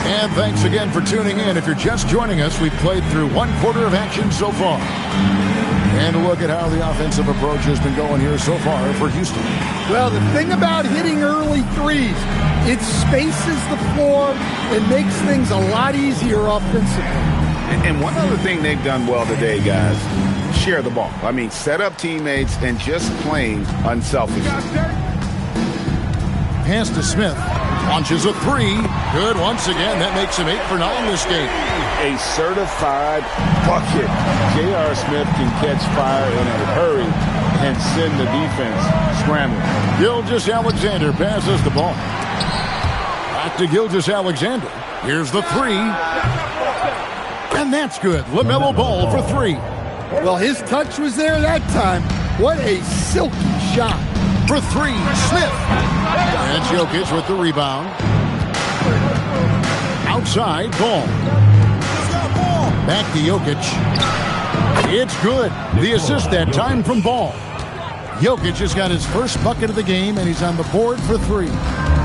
[SPEAKER 1] And thanks again for tuning in. If you're just joining us, we've played through 1 quarter of action so far. And look at how the offensive approach has been going here so far for Houston.
[SPEAKER 2] Well, the thing about hitting early threes, it spaces the floor and makes things a lot easier offensively.
[SPEAKER 7] And one other thing they've done well today, guys, share the ball. I mean, set up teammates and just playing unselfishly.
[SPEAKER 1] Pass to Smith. Launches a three. Good once again. That makes him 8 for 9 this game.
[SPEAKER 7] A certified bucket. J.R. Smith can catch fire in a hurry and send the defense scrambling.
[SPEAKER 1] Gilgeous-Alexander passes the ball. Back to Gilgeous-Alexander. Here's the three. And that's good. LaMelo Ball for 3.
[SPEAKER 2] Well, his touch was there that time. What a silky shot.
[SPEAKER 1] For 3, Smith. And Jokic with the rebound. Outside, Ball. Back to Jokic. It's good. The assist that time from Ball. Jokic has got his first bucket of the game, and he's on the board for 3.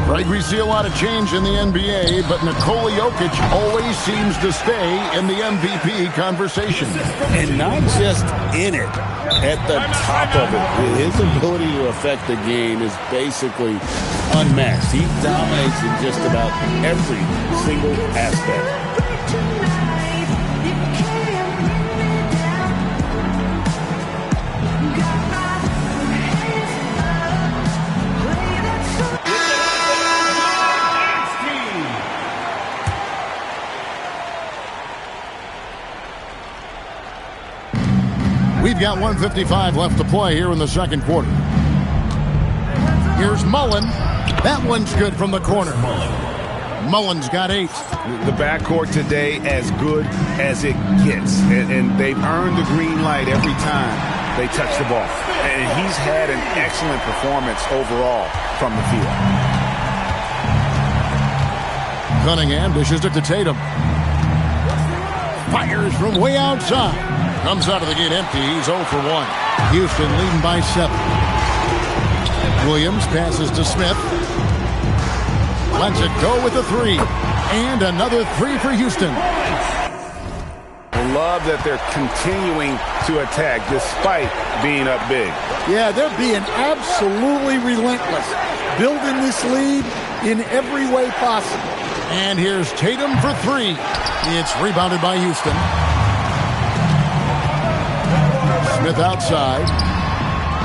[SPEAKER 1] Greg, we see a lot of change in the NBA, but Nikola Jokic always seems to stay in the MVP conversation.
[SPEAKER 7] And not just in it, at the top of it. His ability to affect the game is basically unmatched. He dominates in just about every single aspect.
[SPEAKER 1] We've got 1:55 left to play here in the second quarter. Here's Mullen. That one's good from the corner. Mullins got 8.
[SPEAKER 8] The backcourt today as good as it gets. And they've earned the green light every time they touch the ball. And he's had an excellent performance overall from the field.
[SPEAKER 1] Cunningham dishes it to Tatum. Fires from way outside. Comes out of the gate empty. He's 0 for 1. Houston leading by 7. Williams passes to Smith. Lets it go with a 3. And another 3 for Houston.
[SPEAKER 8] Love that they're continuing to attack despite being up big.
[SPEAKER 2] Yeah, they're being absolutely relentless. Building this lead in every way possible.
[SPEAKER 1] And here's Tatum for 3. It's rebounded by Houston. Smith outside.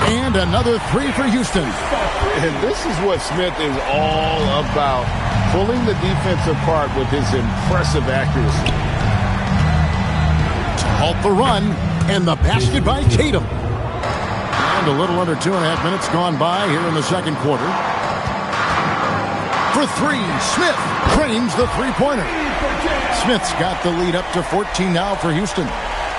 [SPEAKER 1] And another 3 for Houston.
[SPEAKER 7] And this is what Smith is all about. Pulling the defense apart with his impressive accuracy.
[SPEAKER 1] To halt the run. And the basket by Tatum. And a little under 2.5 minutes gone by here in the second quarter. For 3, Smith frames the three-pointer. Smith's got the lead up to 14 now for Houston.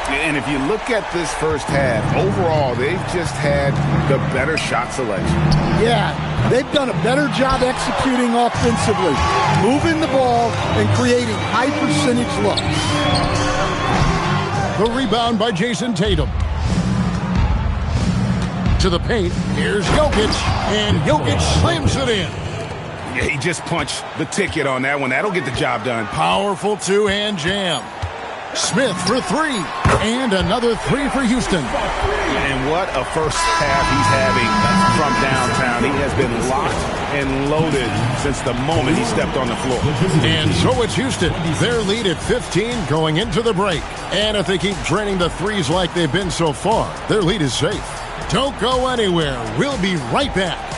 [SPEAKER 8] And if you look at this first half, overall, they've just had the better shot selection.
[SPEAKER 2] Yeah, they've done a better job executing offensively, moving the ball and creating high-percentage looks.
[SPEAKER 1] The rebound by Jason Tatum. To the paint, here's Jokic, and Jokic slams it in.
[SPEAKER 8] Yeah, he just punched the ticket on that one. That'll get the job done.
[SPEAKER 1] Powerful two-hand jam. Smith for 3, and another 3 for Houston.
[SPEAKER 8] And what a first half he's having from downtown. He has been locked and loaded since the moment he stepped on the floor.
[SPEAKER 1] And so it's Houston. Their lead at 15 going into the break. And if they keep draining the threes like they've been so far, their lead is safe. Don't go anywhere. We'll be right back.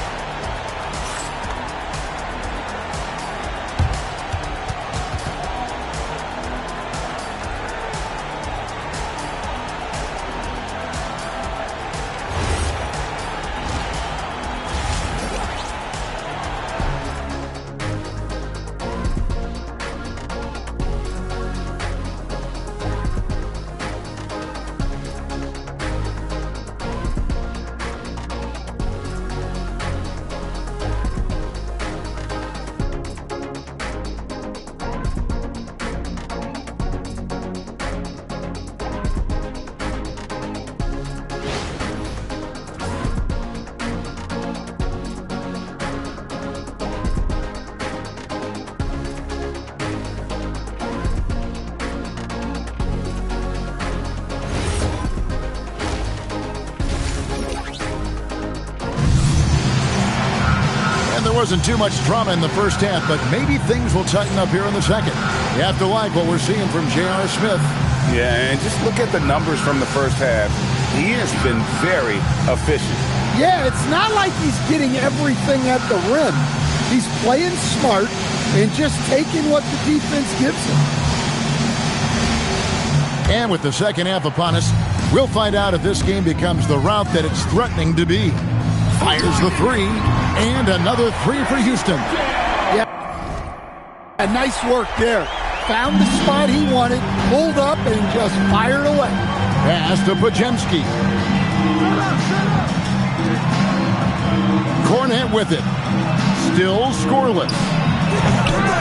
[SPEAKER 1] Wasn't too much drama in the first half, but maybe things will tighten up here in the second. You have to like what we're seeing from J.R. Smith.
[SPEAKER 8] Yeah, and just look at the numbers from the first half. He has been very efficient.
[SPEAKER 2] Yeah, it's not like he's getting everything at the rim. He's playing smart and just taking what the defense gives him.
[SPEAKER 1] And with the second half upon us, we'll find out if this game becomes the route that it's threatening to be. Fires the 3, and another 3 for Houston.
[SPEAKER 2] Yeah, a nice work there. Found the spot he wanted, pulled up, and just fired away.
[SPEAKER 1] Pass to Pajemski. Cornet with it. Still scoreless.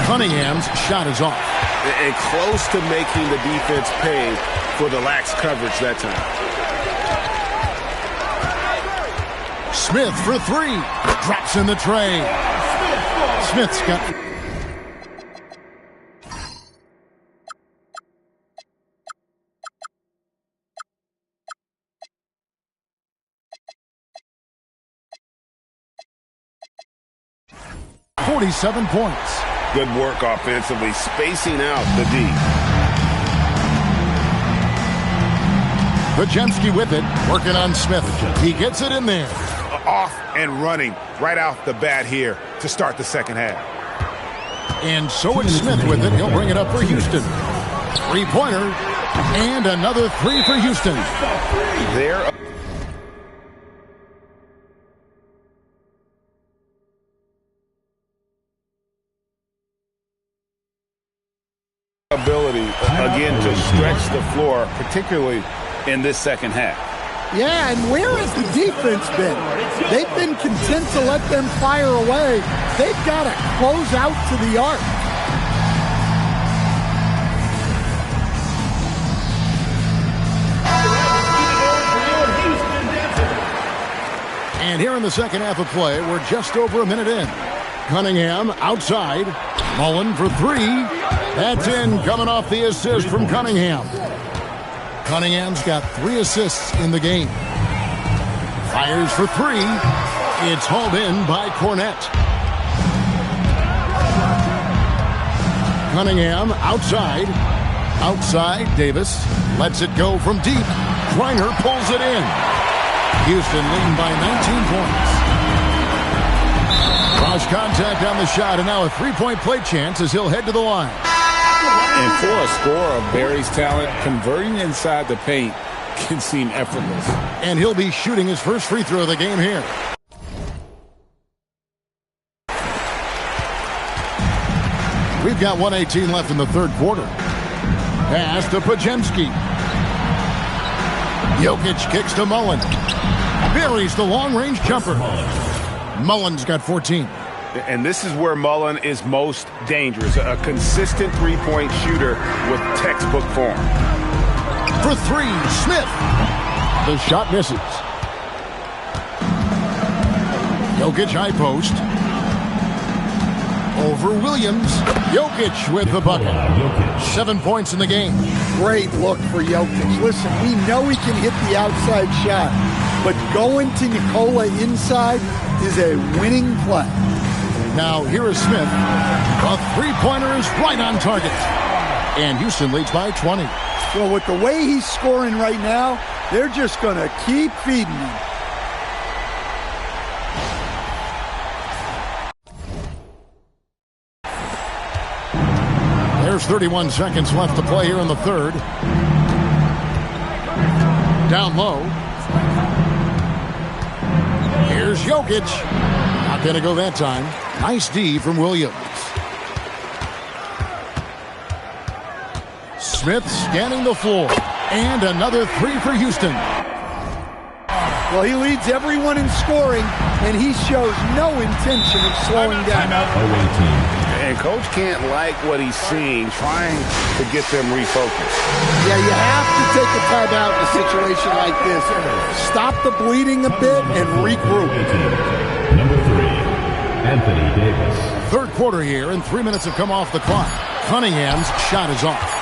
[SPEAKER 1] Cunningham's shot is off.
[SPEAKER 8] And close to making the defense pay for the lax coverage that time.
[SPEAKER 1] Smith for 3. Drops in the tray. Smith's got... .47 points.
[SPEAKER 8] Good work offensively, spacing out the D.
[SPEAKER 1] Pajemski with it, working on Smith. He gets it in there.
[SPEAKER 8] Off and running right out the bat here to start the second half.
[SPEAKER 1] And so it's Smith with it. He'll bring it up for Houston. Three-pointer, and another 3 for Houston.
[SPEAKER 8] There. ability, again, to stretch the floor, particularly in this second half.
[SPEAKER 2] Yeah, and where has the defense been? They've been content to let them fire away. They've got to close out to the arc.
[SPEAKER 1] And here in the second half of play, we're just over a minute in. Cunningham outside. Mullen for three. That's in, coming off the assist from Cunningham. Cunningham's got 3 assists in the game. Fires for three. It's hauled in by Cornette. Cunningham outside. Outside, Davis lets it go from deep. Griner pulls it in. Houston leading by 19 points. Cross contact on the shot, and now a three-point play chance as he'll head to the line.
[SPEAKER 7] And for a scorer of Barry's talent, converting inside the paint can seem effortless.
[SPEAKER 1] And he'll be shooting his first free throw of the game here. We've got 1:18 left in the third quarter. Pass to Pajemski. Jokic kicks to Mullen. Buries the long-range jumper. Mullen's got 14.
[SPEAKER 8] And this is where Mullen is most dangerous. A consistent three-point shooter with textbook form.
[SPEAKER 1] For three, Smith. The shot misses. Jokic high post. Over Williams. Jokic with the bucket. 7 points in the game.
[SPEAKER 2] Great look for Jokic. Listen, we know he can hit the outside shot, but going to Nikola inside is a winning play.
[SPEAKER 1] Now here is Smith. A three-pointer is right on target. And Houston leads by 20.
[SPEAKER 2] Well, with the way he's scoring right now, they're just going to keep feeding him.
[SPEAKER 1] There's 31 seconds left to play here in the third. Down low. Here's Jokic. Not going to go that time. Nice D from Williams. Smith scanning the floor. And another three for Houston.
[SPEAKER 2] Well, he leads everyone in scoring, and he shows no intention of slowing down.
[SPEAKER 8] And Coach can't like what he's seeing, trying to get them refocused.
[SPEAKER 2] Yeah, you have to take a timeout in a situation like this. Stop the bleeding a bit and regroup.
[SPEAKER 9] Number 3, Anthony Davis.
[SPEAKER 1] Third quarter here, and 3 minutes have come off the clock. Cunningham's shot is off.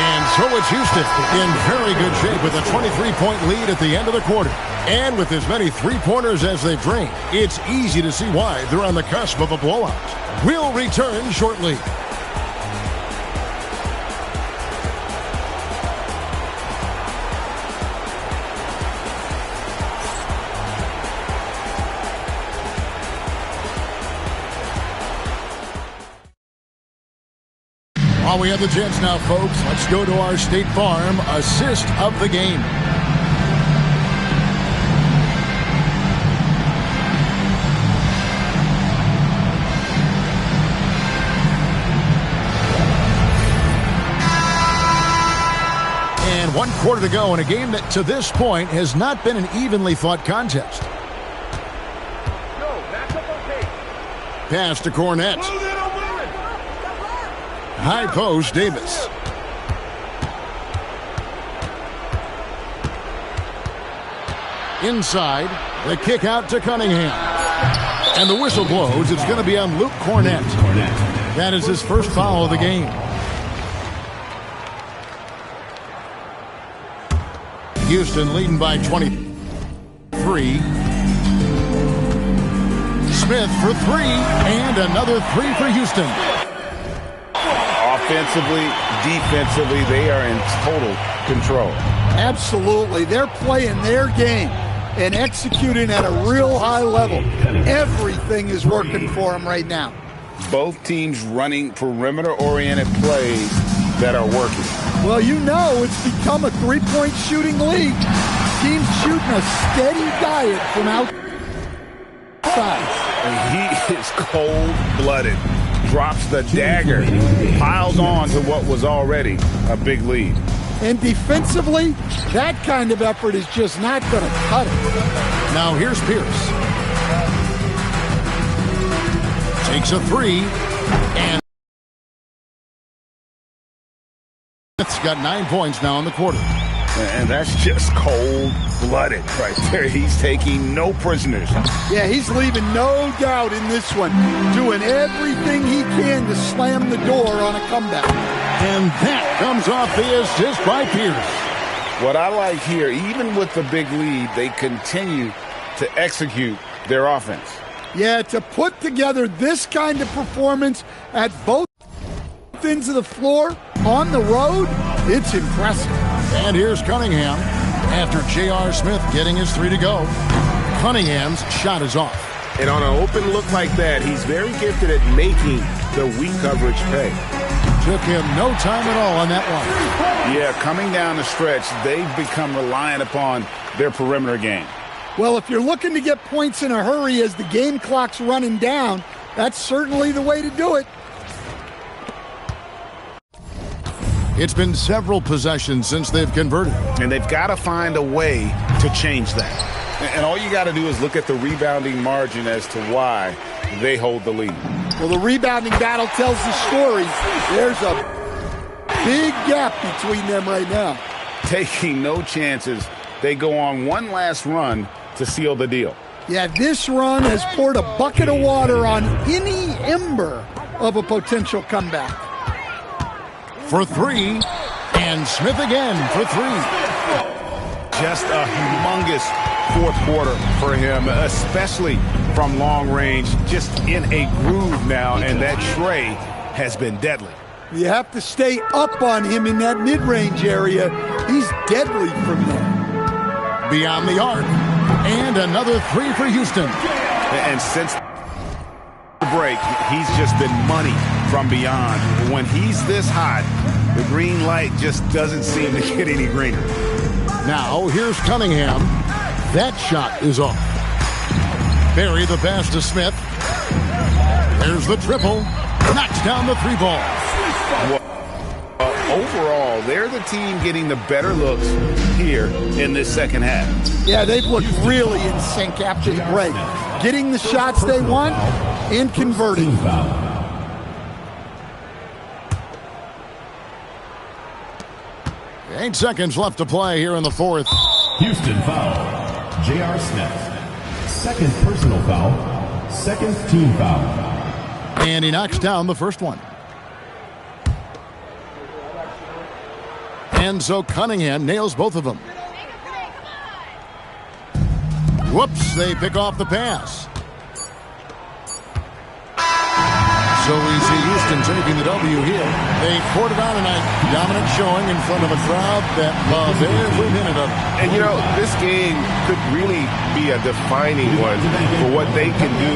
[SPEAKER 1] And so it's Houston in very good shape with a 23-point lead at the end of the quarter. And with as many three-pointers as they've drained, it's easy to see why they're on the cusp of a blowout. We'll return shortly. While we have the chance now, folks, let's go to our State Farm assist of the game. And 1 quarter to go in a game that to this point has not been an evenly fought contest. Pass to Cornette. High post, Davis. Inside, the kick out to Cunningham. And the whistle blows. It's going to be on Luke Cornette. That is his first foul of the game. Houston leading by 23. Smith for three, and another three for Houston.
[SPEAKER 8] Offensively, defensively, they are in total control.
[SPEAKER 2] Absolutely. They're playing their game and executing at a real high level. Everything is working for them right now.
[SPEAKER 8] Both teams running perimeter-oriented plays that are working.
[SPEAKER 2] Well, you know it's become a three-point shooting league. Teams shooting a steady diet from outside.
[SPEAKER 8] And he is cold-blooded. drops the dagger, piles on to what was already a big lead.
[SPEAKER 2] And defensively, that kind of effort is just not going to cut it.
[SPEAKER 1] Now here's Pierce. Takes a three, and it's got 9 points now in the quarter.
[SPEAKER 8] And that's just cold-blooded right there. He's taking no prisoners.
[SPEAKER 2] Yeah, he's leaving no doubt in this one, doing everything he can to slam the door on a comeback.
[SPEAKER 1] And that comes off the assist by Pierce.
[SPEAKER 8] What I like here, even with the big lead, they continue to execute their offense.
[SPEAKER 2] Yeah, to put together this kind of performance at both ends of the floor on the road, it's impressive.
[SPEAKER 1] And here's Cunningham after J.R. Smith getting his 3 to go. Cunningham's shot is off.
[SPEAKER 3] And on an open look like that, he's very gifted at making the weak coverage pay.
[SPEAKER 1] Took him no time at all on that one.
[SPEAKER 8] Yeah, coming down the stretch, they've become reliant upon their perimeter game.
[SPEAKER 2] Well, if you're looking to get points in a hurry as the game clock's running down, that's certainly the way to do it.
[SPEAKER 1] It's been several possessions since they've converted.
[SPEAKER 8] And they've got to find a way to change that. And all you got to do is look at the rebounding margin as to why they hold the lead.
[SPEAKER 2] Well, the rebounding battle tells the story. There's a big gap between them right now.
[SPEAKER 8] Taking no chances, they go on one last run to seal the deal.
[SPEAKER 2] Yeah, this run has poured a bucket of water on any ember of a potential comeback.
[SPEAKER 1] For 3, and Smith again for 3.
[SPEAKER 8] Just a humongous fourth quarter for him, especially from long range, just in a groove now, and that tray has been deadly.
[SPEAKER 2] You have to stay up on him in that mid-range area. He's deadly from there.
[SPEAKER 1] Beyond the arc, and another 3 for Houston.
[SPEAKER 8] And since the break, he's just been money from beyond. When he's this hot, the green light just doesn't seem to get any greener.
[SPEAKER 1] Now here's Cunningham. That shot is off. Barry the pass to Smith. There's the triple. Knocks down the 3 ball.
[SPEAKER 8] Overall, they're the team getting the better looks here in this second half.
[SPEAKER 2] Yeah, they've looked really in sync after the break. Getting the shots they want and converting.
[SPEAKER 1] 8 seconds left to play here in the fourth.
[SPEAKER 9] Houston foul. J.R. Smith. Second personal foul. Second team foul.
[SPEAKER 1] And he knocks down the first one. And so Cunningham nails both of them. Whoops, they pick off the pass. So we see Houston taking the W here. They poured it on tonight. Dominant showing in front of a crowd that loves every minute of it.
[SPEAKER 3] And, you know, this game could really be a defining one for what they can do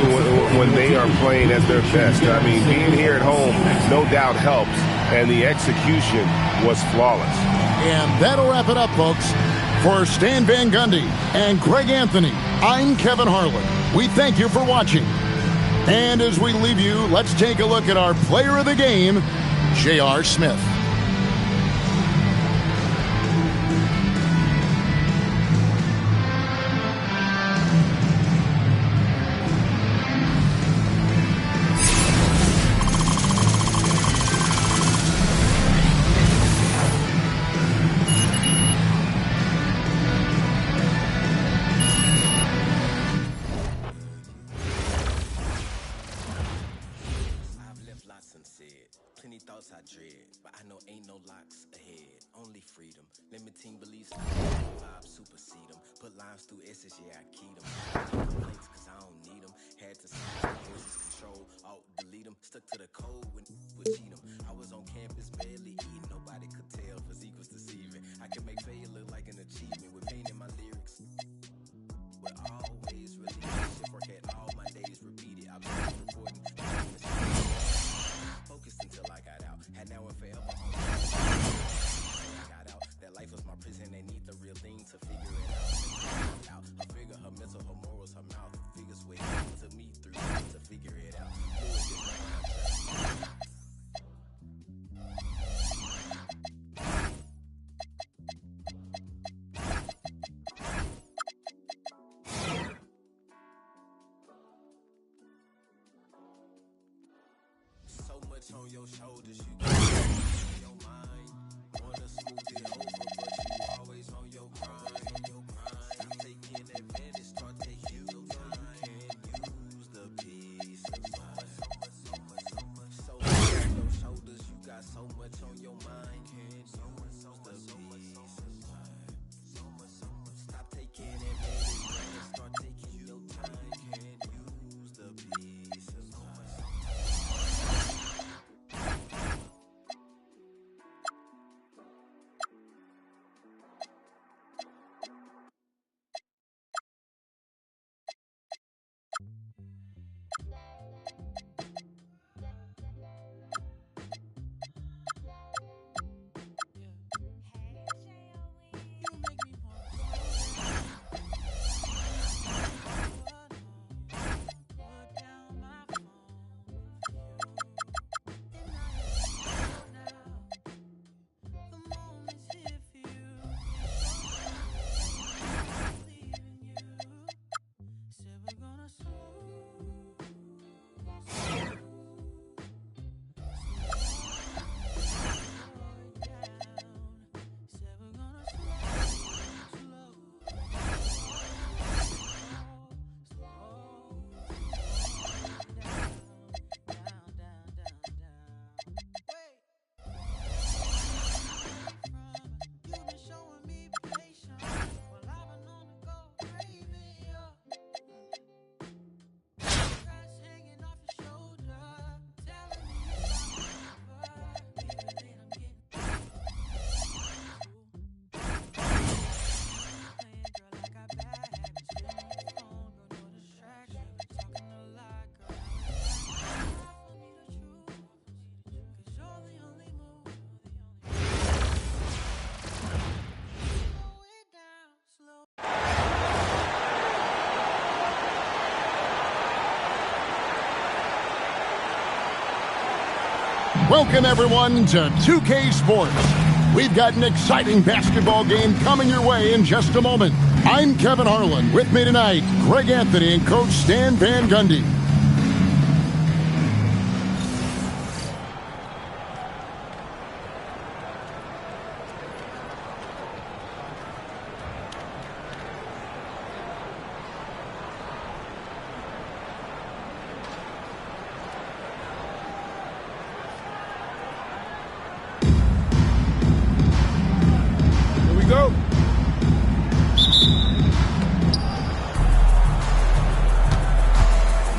[SPEAKER 3] when they are playing at their best. I mean, being here at home no doubt helps, and the execution was flawless.
[SPEAKER 1] And that'll wrap it up, folks. For Stan Van Gundy and Greg Anthony, I'm Kevin Harlan. We thank you for watching. And as we leave you, let's take a look at our player of the game, J.R. Smith.
[SPEAKER 6] I dread, but I know ain't no locks ahead, only freedom. Limiting beliefs, vibe supersede them. Put lines through S's, yeah, I keyed them. Complaints, cause I don't need them. Had to see voices control, alt delete them. Stuck to the code when would cheat them. I was on campus, barely eating, nobody could tell. Physique was deceiving. I can make failure look like an achievement with pain in my lyrics. But always really shift work at all my days repeated. I've been recording. Focused until I got out. Had now and forever on I got out. That life was my prison. They need the real thing to figure it out. I figure her
[SPEAKER 4] much on your shoulders, you got so much on your mind. Wanna smooth it over, but you always on your grind. Stop taking advantage, start taking your time. Use the peace of mind. So much on your shoulders, you got so much on your mind. Stop taking advantage, start taking your time. Use the peace of mind.
[SPEAKER 1] Welcome, everyone, to 2K Sports. We've got an exciting basketball game coming your way in just a moment. I'm Kevin Harlan. With me tonight, Greg Anthony and Coach Stan Van Gundy.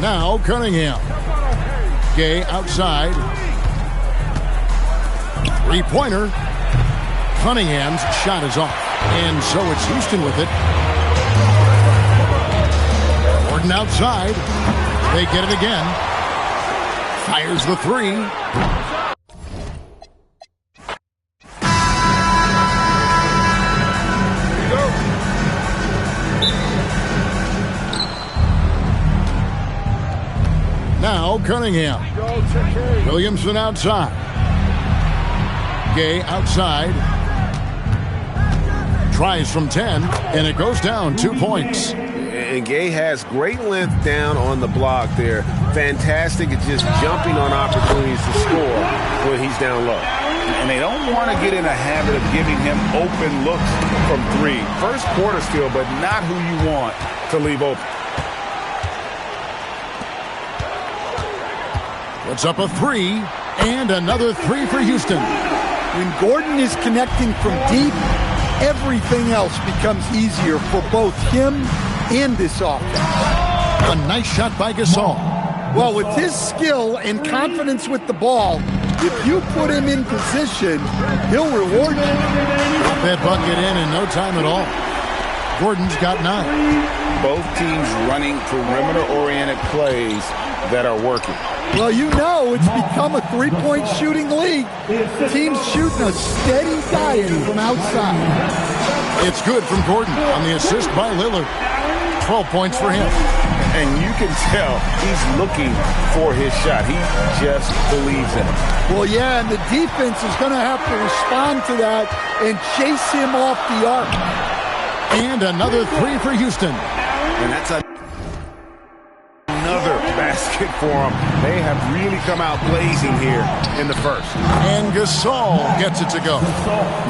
[SPEAKER 1] Now Cunningham. Gay outside. Three-pointer. Cunningham's shot is off. And so it's Houston with it. Gordon outside. They get it again. Fires the three. Now Cunningham. Williamson outside. Gay outside. Tries from 10, and it goes down 2 points.
[SPEAKER 3] And Gay has great length down on the block there. Fantastic at just jumping on opportunities to score when he's down low.
[SPEAKER 8] And they don't want to get in a habit of giving him open looks from three. First quarter still, but not who you want to leave open.
[SPEAKER 1] Puts up a three, and another three for Houston.
[SPEAKER 2] When Gordon is connecting from deep, everything else becomes easier for both him and this offense.
[SPEAKER 1] A nice shot by Gasol.
[SPEAKER 2] Well, with his skill and confidence with the ball, if you put him in position, he'll reward you.
[SPEAKER 1] Got that bucket in no time at all. Gordon's got 9.
[SPEAKER 8] Both teams running perimeter-oriented plays that are working.
[SPEAKER 2] Well, you know it's become a three-point shooting league. Teams shooting a steady diet from outside.
[SPEAKER 1] It's good from Gordon on the assist by Lillard. 12 points for him.
[SPEAKER 8] And you can tell he's looking for his shot. He just believes in it.
[SPEAKER 2] Well, yeah, and the defense is going to have to respond to that and chase him off the arc.
[SPEAKER 1] And another three for Houston.
[SPEAKER 8] And that's another basket for them. They have really come out blazing here in the first.
[SPEAKER 1] And Gasol gets it to go.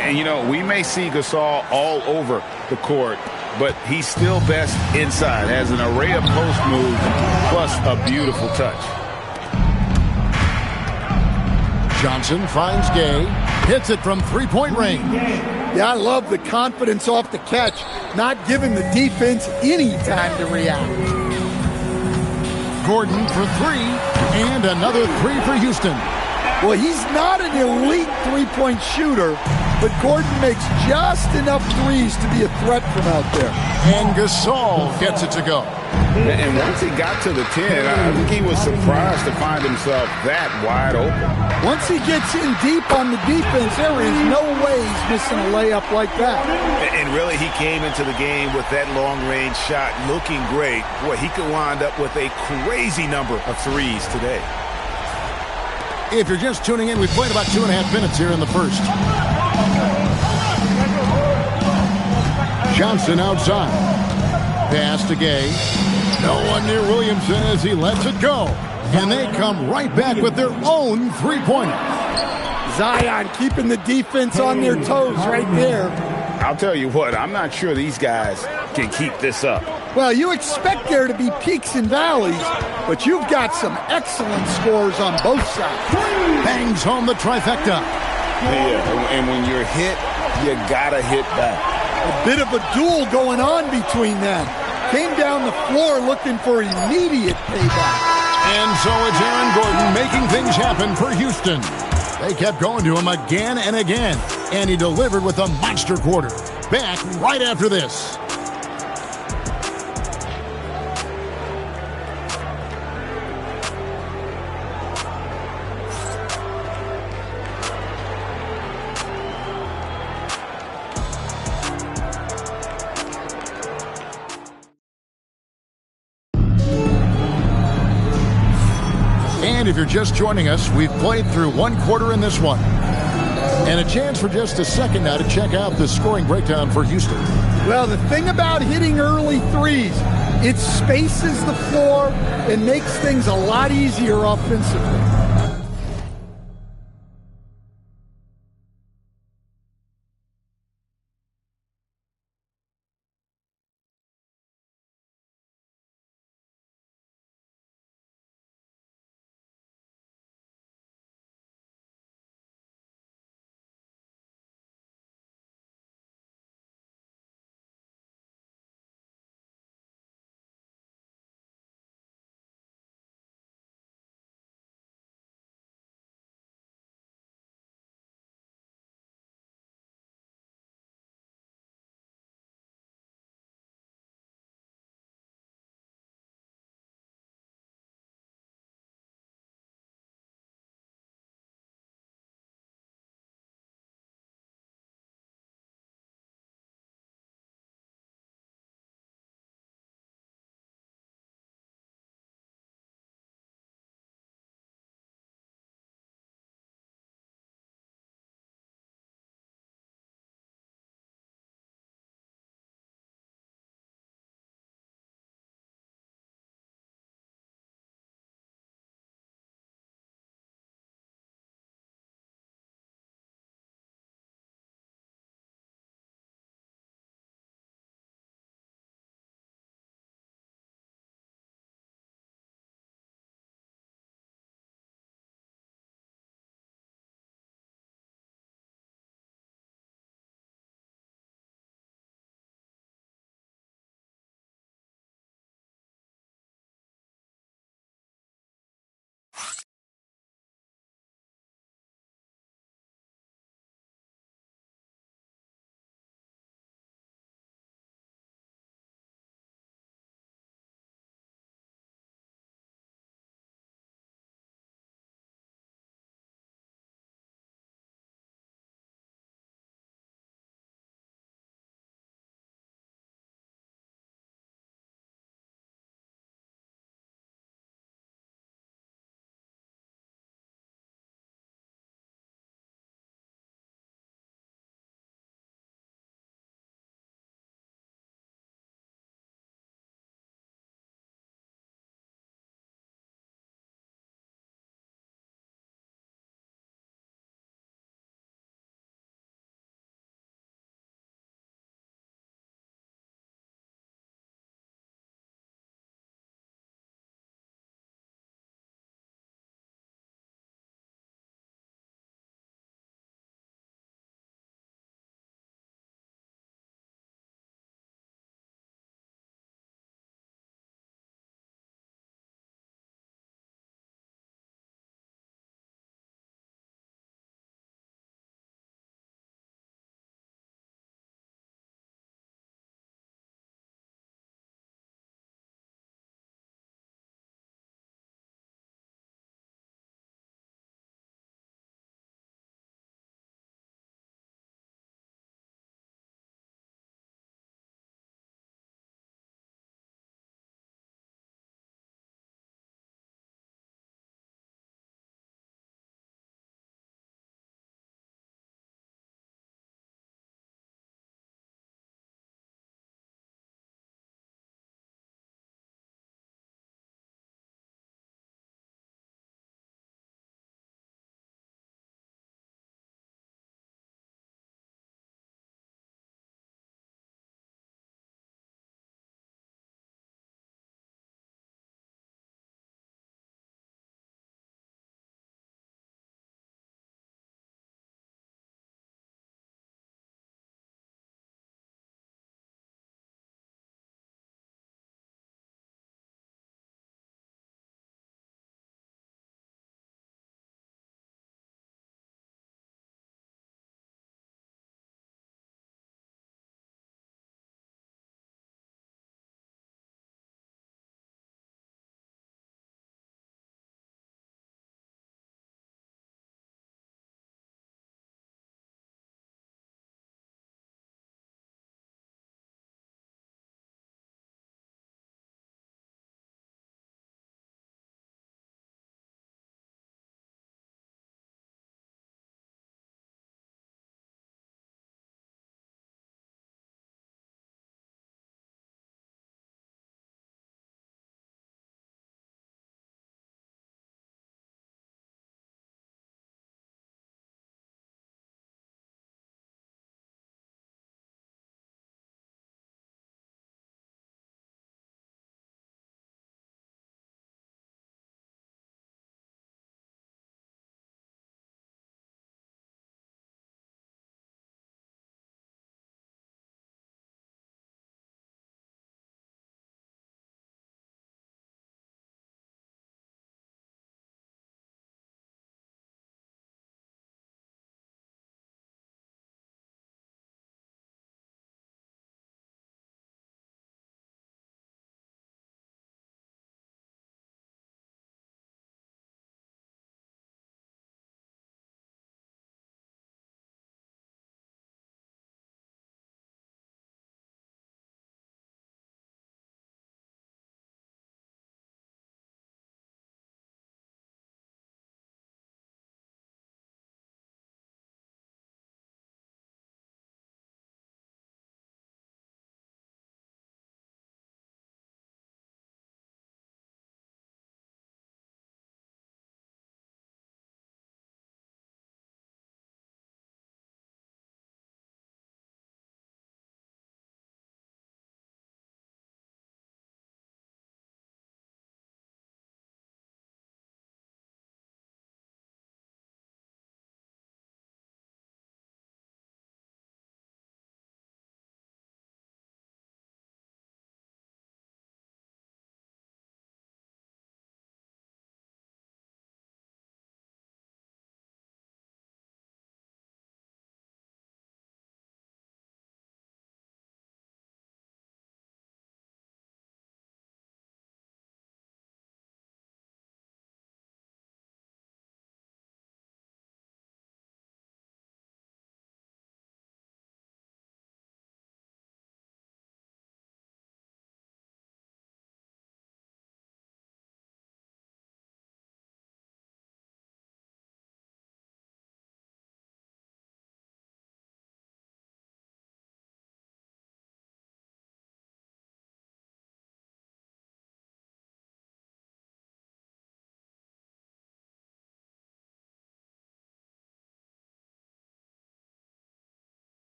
[SPEAKER 8] And, you know, we may see Gasol all over the court, but he's still best inside. Has an array of post moves, plus a beautiful touch.
[SPEAKER 1] Johnson finds Gay. Hits it from three-point range.
[SPEAKER 2] Yeah, I love the confidence off the catch, not giving the defense any time to react.
[SPEAKER 1] Gordon for three, and another three for Houston.
[SPEAKER 2] Well, he's not an elite three-point shooter, but Gordon makes just enough threes to be a threat from out there.
[SPEAKER 1] And Gasol gets it to go.
[SPEAKER 8] And once he got to the 10, I think he was surprised to find himself that wide open.
[SPEAKER 2] Once he gets in deep on the defense, there is no way he's missing a layup like that.
[SPEAKER 8] And really, he came into the game with that long-range shot looking great. Boy, he could wind up with a crazy number of threes today.
[SPEAKER 1] If you're just tuning in, we've played about 2.5 minutes here in the first. Johnson outside. Pass to Gay. No one near Williamson as he lets it go. And they come right back with their own three-pointer.
[SPEAKER 2] Zion keeping the defense on their toes right there.
[SPEAKER 8] I'll tell you what, I'm not sure these guys can keep this up.
[SPEAKER 2] Well, you expect there to be peaks and valleys, but you've got some excellent scores on both sides.
[SPEAKER 1] Bangs home the trifecta.
[SPEAKER 8] Yeah, and when you're hit, you gotta hit back.
[SPEAKER 2] A bit of a duel going on between them. Came down the floor looking for immediate payback.
[SPEAKER 1] And so it's Aaron Gordon making things happen for Houston. They kept going to him again and again, and he delivered with a monster quarter. Back right after this. And if you're just joining us, we've played through one quarter in this one. And a chance for just a second now to check out the scoring breakdown for Houston.
[SPEAKER 2] Well, the thing about hitting early threes, it spaces the floor and makes things a lot easier offensively.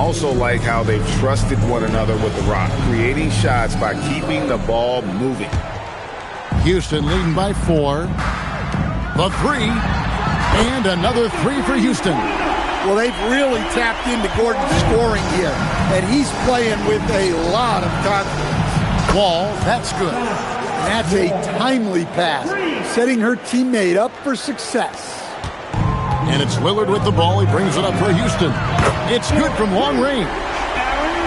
[SPEAKER 3] also like how they've trusted one another with the rock, creating shots by keeping the ball moving.
[SPEAKER 1] Houston leading by 4. The 3. And another 3 for Houston.
[SPEAKER 2] Well, they've really tapped into Gordon's scoring here, and he's playing with a lot of confidence.
[SPEAKER 1] Wall, that's good.
[SPEAKER 2] That's a timely pass, setting her teammate up for success.
[SPEAKER 1] And it's Lillard with the ball. He brings it up for Houston. It's good from long range.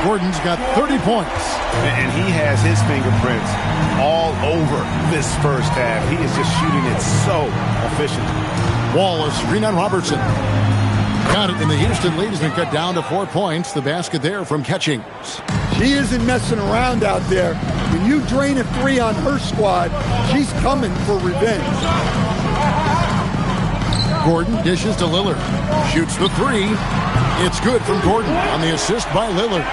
[SPEAKER 1] Gordon's got 30 points.
[SPEAKER 3] And he has his fingerprints all over this first half. He is just shooting it so efficiently.
[SPEAKER 1] Wallace, screen on Robertson. Got it, and the Houston lead has been cut down to 4 points. The basket there from Catchings.
[SPEAKER 2] She isn't messing around out there. When you drain a 3 on her squad, she's coming for revenge.
[SPEAKER 1] Gordon dishes to Lillard. Shoots the 3. It's good from Gordon on the assist by Lillard.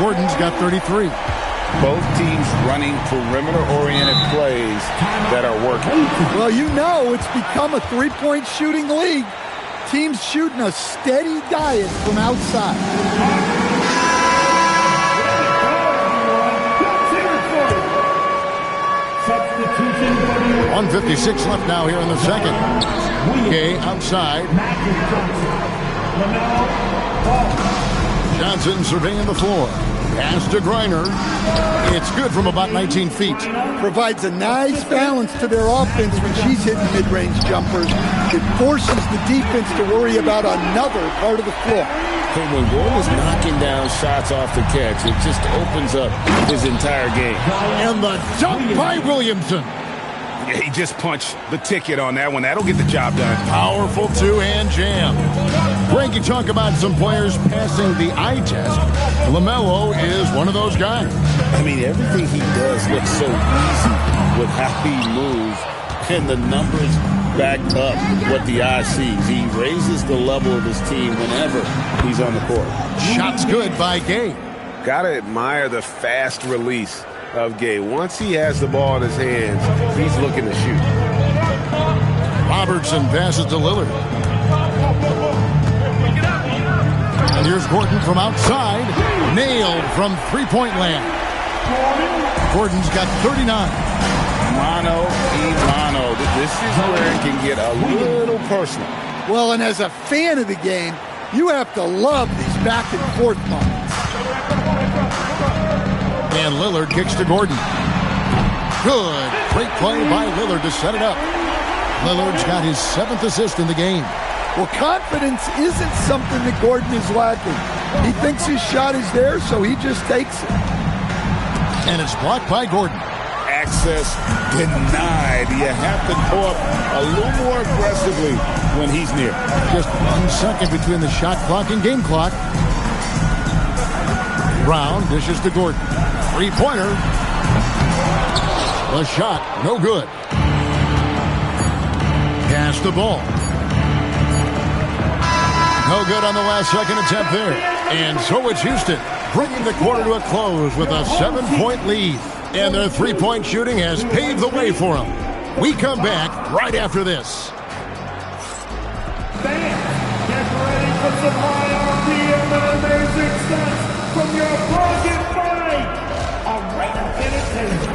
[SPEAKER 1] Gordon's got 33.
[SPEAKER 8] Both teams running perimeter-oriented plays that are working.
[SPEAKER 2] Well, you know it's become a three-point shooting league. Teams shooting a steady diet from outside.
[SPEAKER 1] 1:56 left now here in the second. Gay outside. Johnson surveying the floor. Pass to Griner. It's good from about 19 feet.
[SPEAKER 2] Provides a nice balance to their offense when she's hitting mid-range jumpers. It forces the defense to worry about another part of the floor.
[SPEAKER 7] Hey, when Gordon is knocking down shots off the catch, it just opens up his entire game.
[SPEAKER 1] And the dunk by Williamson.
[SPEAKER 8] Yeah, he just punched the ticket on that one. That'll get the job done.
[SPEAKER 1] Powerful two-hand jam. Greg, you talk about some players passing the eye test. LaMelo is one of those guys.
[SPEAKER 7] I mean, everything he does looks so easy with how he moves, and the numbers back up what the eye sees. He raises the level of his team whenever he's on the court.
[SPEAKER 1] Shots good by Gay.
[SPEAKER 3] Gotta admire the fast release of Gay. Once he has the ball in his hands, he's looking to shoot.
[SPEAKER 1] Robertson passes to Lillard. And here's Gordon from outside. Nailed from three-point land. Gordon's got 39.
[SPEAKER 8] Mano y mano. This is where it can get a little personal.
[SPEAKER 2] Well, and as a fan of the game, you have to love these back-and-forth moments.
[SPEAKER 1] And Lillard kicks to Gordon. Good. Great play by Lillard to set it up. Lillard's got his 7th assist in the game.
[SPEAKER 2] Well, confidence isn't something that Gordon is lacking. He thinks his shot is there, so he just takes it.
[SPEAKER 1] And it's blocked by Gordon.
[SPEAKER 7] Access denied. You have to go up a little more aggressively when he's near.
[SPEAKER 1] Just 1 second between the shot clock and game clock. Brown dishes to Gordon. Three-pointer. The shot, no good. Pass the ball. No good on the last second attempt there. And so it's Houston, bringing the quarter to a close with a 7-point lead. And their three-point shooting has paved the way for them. We come back right after this.
[SPEAKER 10] Fans, get ready for some high RPM and amazing stunts from your broken mind on Raven Entertainment.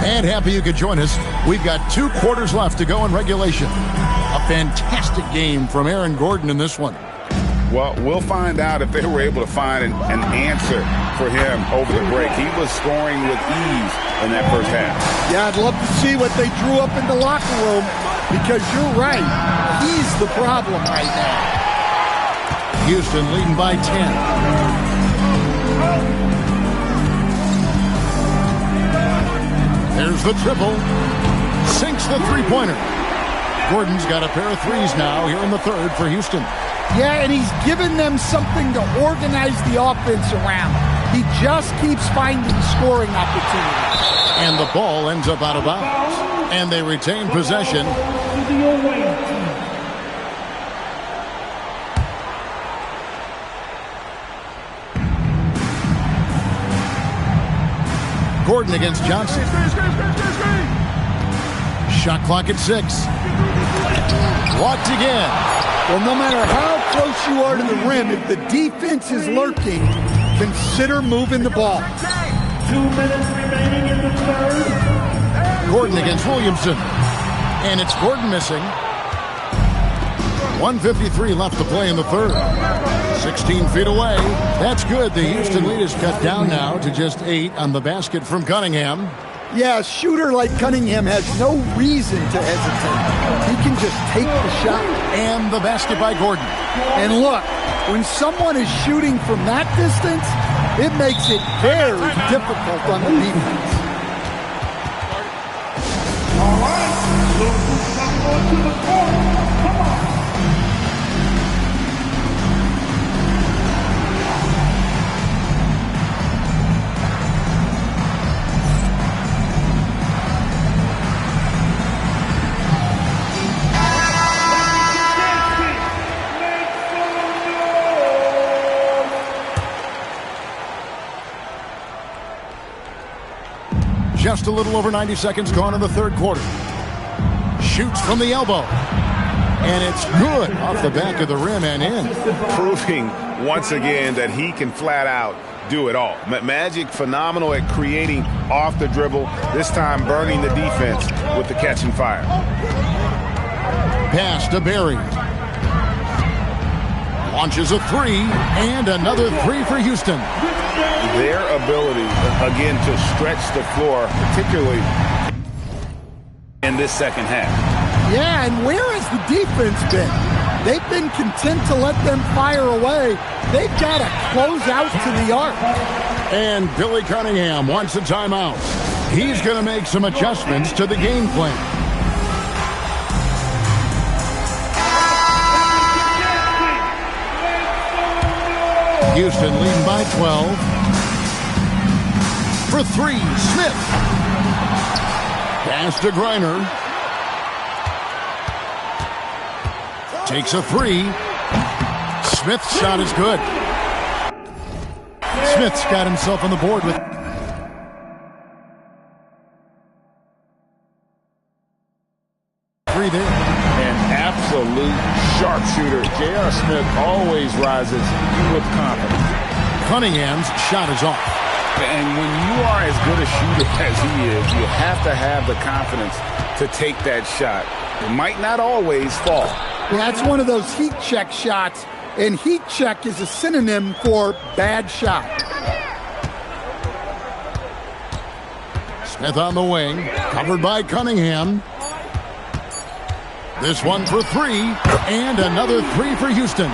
[SPEAKER 1] And happy you could join us. We've got 2 quarters left to go in regulation. A fantastic game from Aaron Gordon in this one.
[SPEAKER 8] Well, we'll find out if they were able to find an answer for him over the break. He was scoring with ease in that first half.
[SPEAKER 2] Yeah, I'd love to see what they drew up in the locker room, because you're right. He's the problem right now.
[SPEAKER 1] Houston leading by 10. There's the triple. Sinks the three-pointer. Gordon's got a pair of threes now here in the third for Houston.
[SPEAKER 2] Yeah, and he's given them something to organize the offense around. He just keeps finding scoring opportunities.
[SPEAKER 1] And the ball ends up out of bounds. And they retain possession. Gordon against Johnson. Shot clock at 6. Blocked again.
[SPEAKER 2] Well, no matter how close you are to the rim, if the defense is lurking, consider moving the ball.
[SPEAKER 10] 2 minutes remaining in the third.
[SPEAKER 1] Gordon against Williamson. And it's Gordon missing. 1:53 left to play in the third. 16 feet away. That's good. The Houston lead is cut down now to just 8 on the basket from Cunningham.
[SPEAKER 2] Yeah, a shooter like Cunningham has no reason to hesitate. He can just take the shot.
[SPEAKER 1] And the basket by Gordon.
[SPEAKER 2] And look, when someone is shooting from that distance, it makes it very difficult on the defense.
[SPEAKER 10] All right, let's come on to the court. Come on.
[SPEAKER 1] Just a little over 90 seconds gone in the third quarter. Shoots from the elbow. And it's good off the back of the rim and in.
[SPEAKER 3] Proving once again that he can flat out do it all. Magic phenomenal at creating off the dribble, this time burning the defense with the catch and fire.
[SPEAKER 1] Pass to Barry. Launches a three, and another three for Houston.
[SPEAKER 8] Their ability, again, to stretch the floor, particularly in this second half.
[SPEAKER 2] Yeah, and where has the defense been? They've been content to let them fire away. They've got to close out to the arc.
[SPEAKER 1] And Billy Cunningham wants a timeout. He's going to make some adjustments to the game plan. Houston leading by 12. For three, Smith. Pass to Griner. Takes a three. Smith's shot is good. Smith's got himself on the board with three there.
[SPEAKER 8] An absolute sharpshooter. J.R. Smith always rises with confidence.
[SPEAKER 1] Cunningham's shot is off.
[SPEAKER 8] And when you are as good a shooter as he is, you have to have the confidence to take that shot. It might not always fall.
[SPEAKER 2] That's one of those heat check shots, and heat check is a synonym for bad shot.
[SPEAKER 1] Smith on the wing, covered by Cunningham. This one for three, and another three for Houston.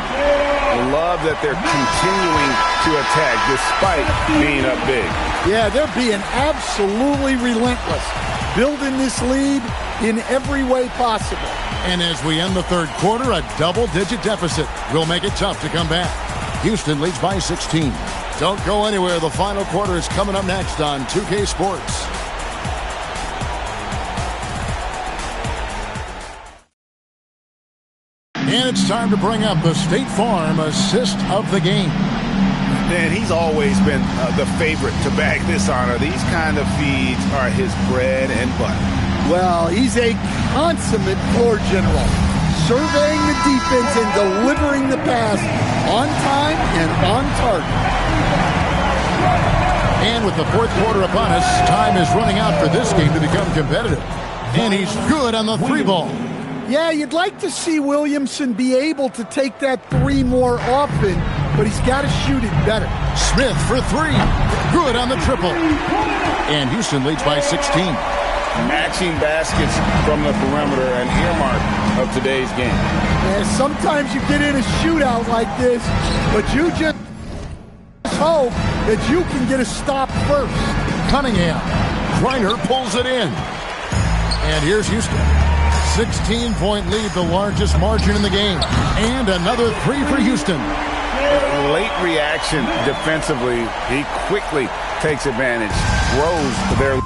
[SPEAKER 8] I love that they're continuing to attack despite being up big.
[SPEAKER 2] Yeah, they're being absolutely relentless, building this lead in every way possible.
[SPEAKER 1] And as we end the third quarter, a double-digit deficit will make it tough to come back. Houston leads by 16. Don't go anywhere. The final quarter is coming up next on 2K Sports. And it's time to bring up the State Farm assist of the game.
[SPEAKER 8] And he's always been the favorite to bag this honor. These kind of feeds are his bread and butter.
[SPEAKER 2] Well, he's a consummate floor general, surveying the defense and delivering the pass on time and on target.
[SPEAKER 1] And with the fourth quarter upon us, time is running out for this game to become competitive. And he's good on the three ball.
[SPEAKER 2] Yeah, you'd like to see Williamson be able to take that three more often, but he's got to shoot it better.
[SPEAKER 1] Smith for three. Good on the triple. And Houston leads by 16.
[SPEAKER 8] Matching baskets from the perimeter, an earmark of today's game.
[SPEAKER 2] And sometimes you get in a shootout like this, but you just hope that you can get a stop first.
[SPEAKER 1] Cunningham. Griner pulls it in. And here's Houston. 16-point lead, the largest margin in the game. And another three for Houston.
[SPEAKER 8] Late reaction defensively. He quickly takes advantage, grows their lead.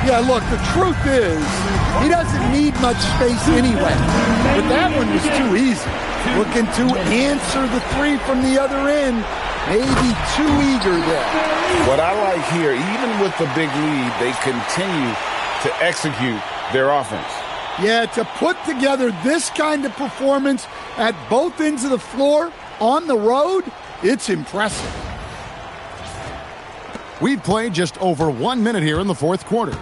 [SPEAKER 2] Yeah, look, the truth is, he doesn't need much space anyway. But that one was too easy. Looking to answer the three from the other end. Maybe too eager there.
[SPEAKER 8] What I like here, even with the big lead, they continue to execute their offense.
[SPEAKER 2] Yeah, to put together this kind of performance at both ends of the floor on the road, it's impressive.
[SPEAKER 1] We've played just over 1 minute here in the fourth quarter.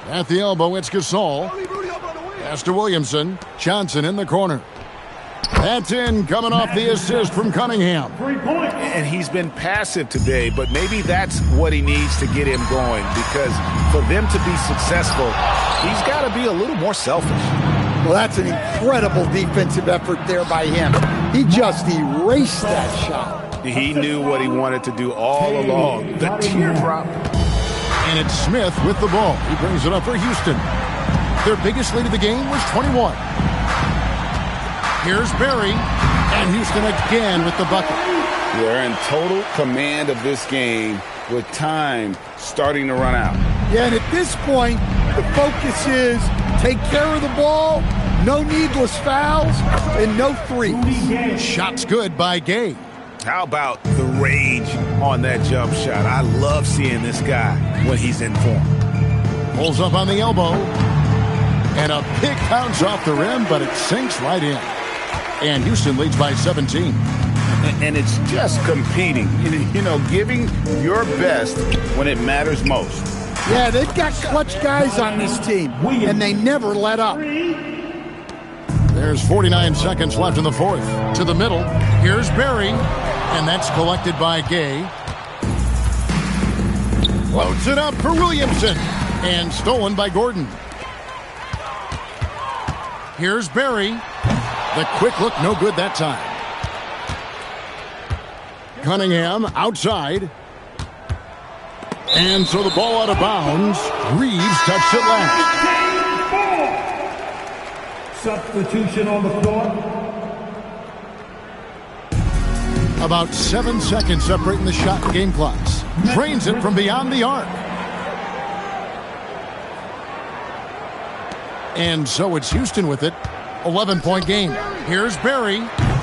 [SPEAKER 1] At the elbow, it's Gasol. Pass to Williamson. Johnson in the corner. That's in, coming off the assist from Cunningham.
[SPEAKER 8] And he's been passive today, but maybe that's what he needs to get him going, because for them to be successful, he's got to be a little more selfish.
[SPEAKER 2] Well, that's an incredible defensive effort there by him. He just erased that shot.
[SPEAKER 8] He knew what he wanted to do all along. The teardrop.
[SPEAKER 1] And it's Smith with the ball. He brings it up for Houston. Their biggest lead of the game was 21. Here's Barry, and Houston again with the bucket.
[SPEAKER 8] They're in total command of this game with time starting to run out.
[SPEAKER 2] Yeah, and at this point, the focus is take care of the ball, no needless fouls, and no threes.
[SPEAKER 1] Shot's good by Gay.
[SPEAKER 8] How about the range on that jump shot? I love seeing this guy when he's in form.
[SPEAKER 1] Pulls up on the elbow. And a big bounce off the rim, but it sinks right in. And Houston leads by 17.
[SPEAKER 8] And it's just competing, you know, giving your best when it matters most.
[SPEAKER 2] Yeah, they've got clutch guys on this team, and they never let up.
[SPEAKER 1] There's 49 seconds left in the fourth. To the middle. Here's Barry, and that's collected by Gay. Floats it up for Williamson, and stolen by Gordon. Here's Barry. The quick look, no good that time. Cunningham outside. And so the ball out of bounds. Reeves touched it last.
[SPEAKER 10] Substitution on the floor.
[SPEAKER 1] About 7 seconds separating the shot and game clocks. Drains it from beyond the arc. And so it's Houston with it. 11-point game. Here's Barry.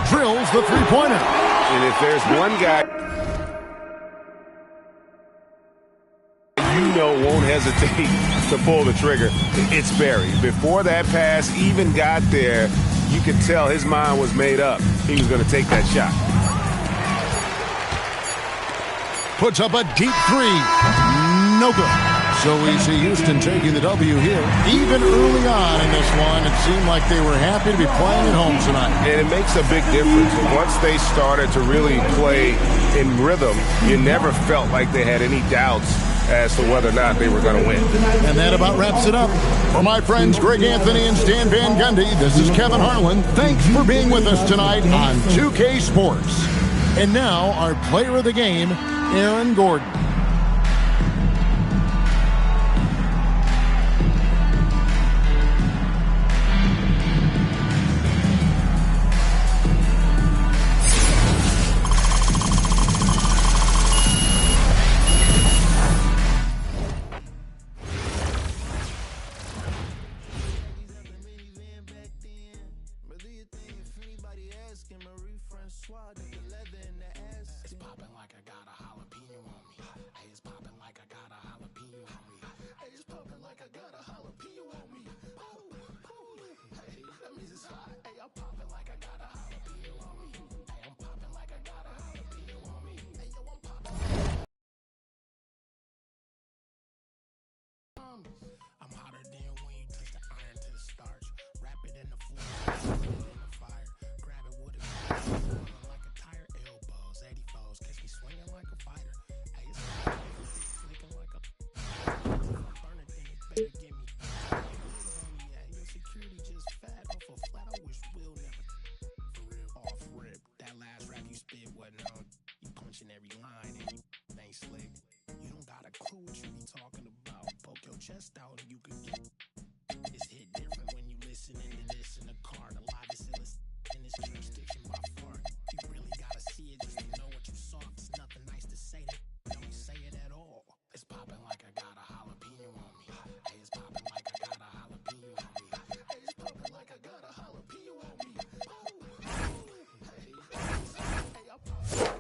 [SPEAKER 1] Drills the three-pointer.
[SPEAKER 3] And if there's one guy you know won't hesitate to pull the trigger, it's Barry. Before that pass even got there, you could tell his mind was made up. He was going to take that shot.
[SPEAKER 1] Puts up a deep three. No good. So we see Houston taking the W here. Even early on in this one, it seemed like they were happy to be playing at home tonight.
[SPEAKER 3] And it makes a big difference. Once they started to really play in rhythm, you never felt like they had any doubts as to whether or not they were going to win.
[SPEAKER 1] And that about wraps it up. For my friends Greg Anthony and Stan Van Gundy, this is Kevin Harlan. Thanks for being with us tonight on 2K Sports. And now our player of the game, Aaron Gordon.
[SPEAKER 6] I'm hotter than when you touch the iron to the starch. Wrap it in the floor, in the fire. Grab it with a like a tire, elbows, 84s. Catch me swinging like a fighter. Hey, it's flicking like a burner thing. Better give me. Yeah, your security just fat off a flat. I wish Will never. For real, off rip. That last rap you spit wasn't on. You punching every line and you ain't slick. You don't got a clue what you be talking about. Poke your chest out and you could get. It's hit different when you listening to this in the car. The loudest in this jurisdiction by far. You really gotta see it just to know what you saw. There's nothing nice to say that don't say it at all. It's popping like I got a jalapeno on me. Hey, it's popping like I got a jalapeno on me. Hey, it's popping like I got a jalapeno on me. Hey, I'm popping.